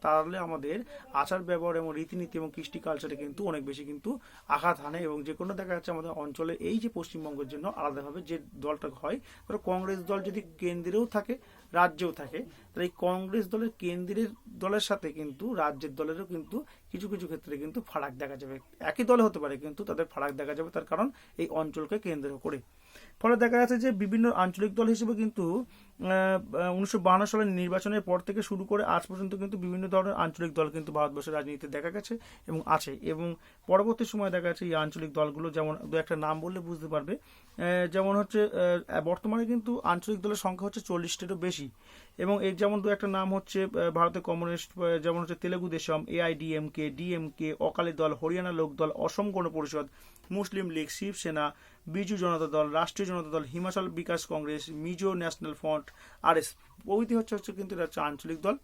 তাহলে আমাদের আচার ব্যবহার এবং রীতিনীতি এবং কৃষ্টি কালচারে কিন্তু অনেক বেশি কিন্তু আঘাত হানে এবং যে কোনো দেখা যাচ্ছে আমাদের অঞ্চলে এই যে পশ্চিমবঙ্গের জন্য আলাদাভাবে যে দলটা হয়, ধরো কংগ্রেস দল যদি কেন্দ্রেও থাকে, রাজ্যেও থাকে, তাহলে এই কংগ্রেস দলের কেন্দ্রের দলের সাথে কিন্তু রাজ্যের দলেরও কিন্তু কিছু কিছু ক্ষেত্রে কিন্তু ফারাক দেখা যাবে। একই দলে হতে পারে কিন্তু তাদের ফারাক দেখা যাবে, তার কারণ এই অঞ্চলকে কেন্দ্র করে। ফলে দেখা যাচ্ছে যে বিভিন্ন আঞ্চলিক দল হিসেবে কিন্তু 1952 সালের নির্বাচনের পর থেকে শুরু করে আজ পর্যন্ত কিন্তু বিভিন্ন ধরনের আঞ্চলিক দল কিন্তু ভারতবর্ষের রাজনীতিতে দেখা গেছে এবং আছে এবং পরবর্তী সময় দেখা যাচ্ছে এই আঞ্চলিক দলগুলো, যেমন দু একটা নাম বললে বুঝতে পারবে, যেমন হচ্ছে বর্তমানে কিন্তু আঞ্চলিক দলের সংখ্যা হচ্ছে 40টারও বেশি এবং এর যেমন দু একটা নাম হচ্ছে ভারতের কমিউনিস্ট, যেমন হচ্ছে তেলেগু দেশম, এআইডিএমকে, ডিএমকে, অকালি দল, হরিয়ানা লোক দল, অসম গণ পরিষদ, মুসলিম লীগ, শিবসেনা, বিজু জনতা দল, Rashtriya Janata Dal, Himachal Vikas Congress, Mizo National Front, RS প্রভৃতি হচ্ছে কিন্তু এটা হচ্ছে আঞ্চলিক দল।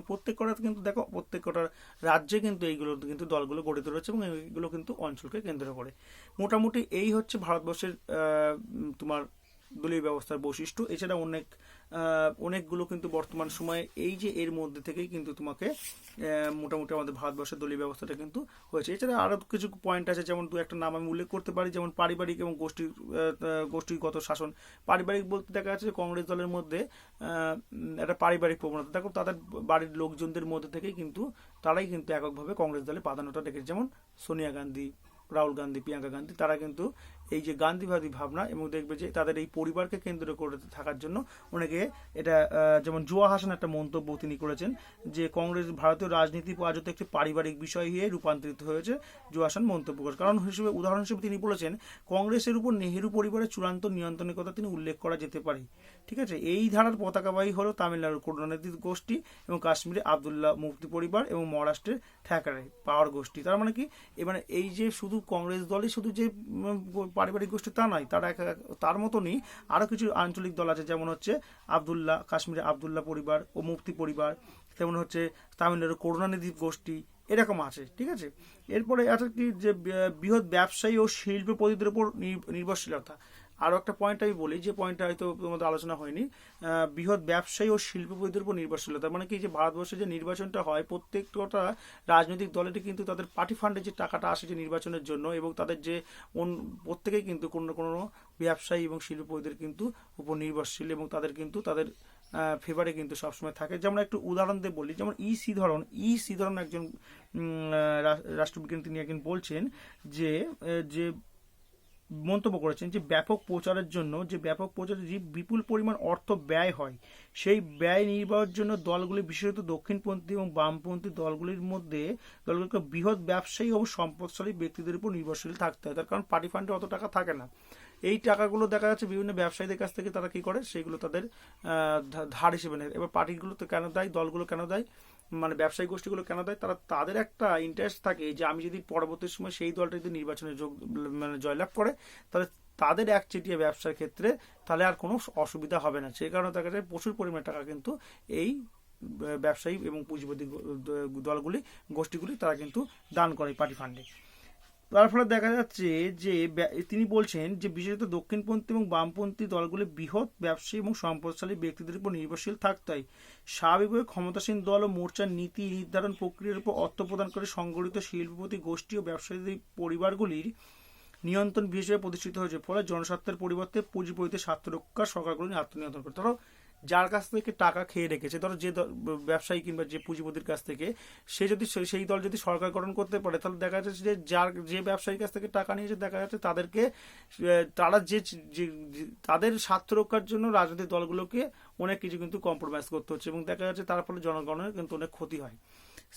প্রত্যেক কটা কিন্তু দেখো, প্রত্যেক কটা রাজ্যে কিন্তু এইগুলো কিন্তু দলগুলো গড়ে তুলেছে এবং এইগুলো কিন্তু অঞ্চলকে কেন্দ্র করে। মোটামুটি এই হচ্ছে ভারতবর্ষের তোমার দলীয় ব্যবস্থার বৈশিষ্ট্য। এছাড়া অনেকগুলো কিন্তু বর্তমান সময়ে এই যে এর মধ্যে থেকেই কিন্তু তোমাকে মোটামুটি আমাদের ভারতবর্ষের দলীয় ব্যবস্থাটা কিন্তু হয়েছে। এছাড়া আরও কিছু পয়েন্ট আছে, যেমন দু একটা নাম আমি উল্লেখ করতে পারি, যেমন পারিবারিক এবং গোষ্ঠীগত শাসন। পারিবারিক বলতে দেখা যাচ্ছে কংগ্রেস দলের মধ্যে একটা পারিবারিক প্রবণতা, দেখো তাদের বাড়ির লোকজনদের মধ্যে থেকেই কিন্তু তারাই কিন্তু এককভাবে কংগ্রেস দলে প্রাধান্যটা রেখেছে, যেমন সোনিয়া গান্ধী, রাহুল গান্ধী, প্রিয়াঙ্কা গান্ধী, তারা কিন্তু এই যে গান্ধীবাদী ভাবনা, এবং দেখবে যে তাদের এই পরিবারকে কেন্দ্র করে থাকার জন্য অনেকে এটা যেমন জুয়া হাসান একটা মন্তব্য তিনি করেছেন যে কংগ্রেস ভারতীয় রাজনীতি আজও একটি পারিবারিক বিষয় হয়ে রূপান্তরিত হয়েছে। জুয়া হাসান মন্তব্য করেন, কারণ হিসেবে উদাহরণ হিসেবে তিনি বলেছেন কংগ্রেসের উপর নেহেরু পরিবারের চূড়ান্ত নিয়ন্ত্রণের কথা তিনি উল্লেখ করা যেতে পারে। ঠিক আছে, এই ধারার পতাকাবাহী হলো তামিলনাড়ুর করুণানিধি গোষ্ঠী এবং কাশ্মীরে আবদুল্লাহ মুফতি পরিবার এবং মহারাষ্ট্রের ঠ্যাকারে পাওয়ার গোষ্ঠী। তার মানে কি, এবার এই যে শুধু কংগ্রেস দলই শুধু যে পারিবারিক গোষ্ঠী তা নয়, তার মতনই আরও কিছু আঞ্চলিক দল আছে, যেমন হচ্ছে আবদুল্লাহ, কাশ্মীরে আবদুল্লাহ পরিবার ও মুফতি পরিবার, তেমন হচ্ছে তামিলনাড়ুর করুণানিধি গোষ্ঠী, এরকম আছে। ঠিক আছে, এরপরে একটা কি যে বৃহৎ ব্যবসায়ী ও শিল্পপতিদের উপর নির্ভরশীলতা। আরও একটা পয়েন্ট আমি বলি, যে পয়েন্টটা হয়তো তোমাদের আলোচনা হয়নি, বৃহৎ ব্যবসায়ী ও শিল্পপতিদের উপর নির্ভরশীলতা। মানে কি, যে ভারতবর্ষে যে নির্বাচনটা হয় প্রত্যেকটা রাজনৈতিক দলেরই কিন্তু তাদের পার্টি ফান্ডে যে টাকাটা আসে যে নির্বাচনের জন্য, এবং তাদের যে প্রত্যেকেই কিন্তু কোনো না কোনো ব্যবসায়ী এবং শিল্পপতিদের কিন্তু উপর নির্ভরশীল, এবং তাদের কিন্তু তাদের ফেভারে কিন্তু সবসময় থাকে। যেমন একটু উদাহরণ দিয়ে বলি, যেমন ই শ্রীধরন একজন রাষ্ট্রবিজ্ঞানী, তিনি একজন বলছেন যে যে মন্তব্য করেছেন যে ব্যাপক প্রচারের জন্য যে বিপুল পরিমাণ অর্থ ব্যয় হয়, সেই ব্যয় নির্বাহের জন্য দলগুলি বিশেষত দক্ষিণপন্থী এবং বামপন্থী দলগুলিকে বৃহৎ ব্যবসায়ী ও সম্পদশালী ব্যক্তিদের উপর নির্ভরশীল থাকতে হয়। তার কারণ পার্টি ফান্ডে অত টাকা থাকে না। এই টাকাগুলো দেখা যাচ্ছে বিভিন্ন ব্যবসায়ীদের কাছ থেকে তারা কি করে, সেইগুলো তাদের ধার হিসেবে নেয়। এবার পার্টিগুলো তো কেন দেয়, দলগুলো কেন দেয়, মানে ব্যবসায়ী গোষ্ঠীগুলো কেন দেয়, তাদের একটা ইন্টারেস্ট থাকে যে আমি যদি পরবর্তী সময় সেই দলটা যদি নির্বাচনে জয়লাভ করে, তাহলে তাদের একচেটিয়া ব্যবসার ক্ষেত্রে তাহলে আর কোনো অসুবিধা হবে না। সেই কারণে দেখা যায় প্রচুর পরিমাণে টাকা কিন্তু এই ব্যবসায়ী এবং পুঁজিপতি দলগুলি গোষ্ঠীগুলি তারা কিন্তু দান করে পার্টি ফান্ডে। তার ফলে দেখা যাচ্ছে যে তিনি বলছেন যে বিশেষত দক্ষিণপন্থী এবং বামপন্থী দলগুলি বৃহৎ ব্যবসায়ী এবং সম্পদশালী ব্যক্তিদের উপর নির্ভরশীল থাকতে হয়। স্বাভাবিকভাবে ক্ষমতাসীন দল ও মোর্চার নীতি নির্ধারণ প্রক্রিয়ার উপর অর্থ প্রদান করে সংগঠিত শিল্পপতি গোষ্ঠী ও ব্যবসায়ী পরিবারগুলির নিয়ন্ত্রণ হিসেবে প্রতিষ্ঠিত হয়েছে। ফলে জনস্বার্থের পরিবর্তে পুঁজিপতিদের স্বার্থ রক্ষার সরকারগুলি আত্মনিয়ন্ত্রণ করে। ধরো যার কাছ থেকে টাকা খেয়ে রেখেছে, ধরো যে ব্যবসায়ী কিংবা যে পুঁজিপতির কাছ থেকে, সে যদি সেই দল যদি সরকার গঠন করতে পারে, তাহলে দেখা যাচ্ছে যে যে ব্যবসায়ীর কাছ থেকে টাকা নিয়েছে, দেখা যাচ্ছে তাদেরকে তারা যে তাদের স্বার্থ রক্ষার জন্য রাজনৈতিক দলগুলোকে অনেক কিছু কিন্তু কম্প্রোমাইজ করতে হচ্ছে, এবং দেখা যাচ্ছে তার ফলে জনগণের কিন্তু অনেক ক্ষতি হয়।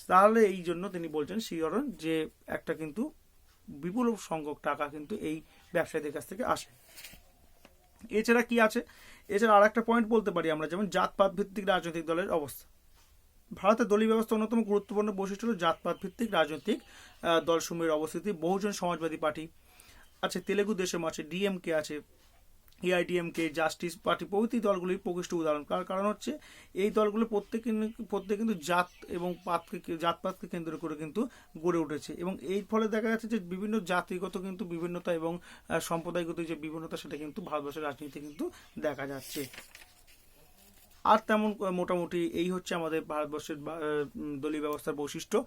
তাহলে এই জন্য তিনি বলছেন শ্রীধরন যে একটা কিন্তু বিপুল সংখ্যক টাকা কিন্তু এই ব্যবসায়ীদের কাছ থেকে আসে। এছাড়া কি আছে, এছাড়া আর একটা পয়েন্ট বলতে পারি আমরা, যেমন জাতপাত ভিত্তিক রাজনৈতিক দলের অবস্থা। ভারতের দলীয় ব্যবস্থা অন্যতম গুরুত্বপূর্ণ বৈশিষ্ট্য হল জাতপাত ভিত্তিক রাজনৈতিক দলসমূহের অবস্থিতি। বহুজন সমাজবাদী পার্টি আছে, তেলেগু দেশম আছে, ডিএমকে আছে, এআইডিএমকে, জাস্টিস পার্টি প্রভৃতি দলগুলির প্রকৃষ্ট উদাহরণ। কারণ হচ্ছে এই দলগুলো প্রত্যেকে কিন্তু জাত এবং জাতপাতকে কেন্দ্র করে কিন্তু গড়ে উঠেছে, এবং এই ফলে দেখা যাচ্ছে যে বিভিন্ন জাতিগত কিন্তু বিভিন্নতা এবং সম্প্রদায়গত যে বিভিন্নতা, সেটা কিন্তু ভারতবর্ষের রাজনীতিতে কিন্তু দেখা যাচ্ছে। আর তেমন মোটামুটি এই হচ্ছে আমাদের ভারতবর্ষের দলীয় ব্যবস্থার বৈশিষ্ট্য,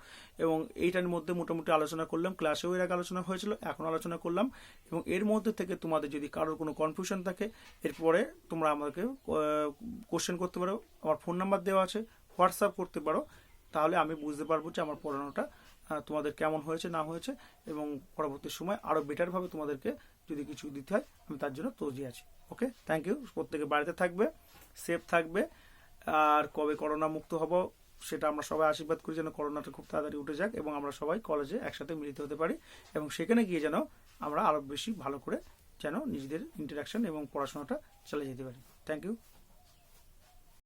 এবং এইটার মধ্যে মোটামুটি আলোচনা করলাম। ক্লাসেও এর আগে আলোচনা হয়েছিল, এখন আলোচনা করলাম। এবং এর মধ্যে থেকে তোমাদের যদি কারোর কোনো কনফিউশন থাকে, এরপরে তোমরা আমাকে কোশ্চেন করতে পারো, আমার ফোন নাম্বার দেওয়া আছে, হোয়াটসঅ্যাপ করতে পারো। তাহলে আমি বুঝতে পারবো যে আমার পড়ানোটা তোমাদের কেমন হয়েছে না হয়েছে, এবং পরবর্তী সময় আরও বেটারভাবে তোমাদেরকে যদি কিছু দিতে হয়, আমি তার জন্য তৈরি আছি। ওকে, থ্যাংক ইউ। প্রত্যেকে বাড়িতে থাকবে, সেফ থাকবে, আর কবে করোনা মুক্ত হব সেটা আমরা সবাই আশীর্বাদ করি, যেন করোনাটা খুব তাড়াতাড়ি উঠে যাক, এবং আমরা সবাই কলেজে একসাথে মিলিত হতে পারি, এবং সেখানে গিয়ে যেন আমরা আরও বেশি ভালো করে যেন নিজেদের ইন্টারাকশন এবং পড়াশোনাটা চালিয়ে যেতে পারি। Thank you.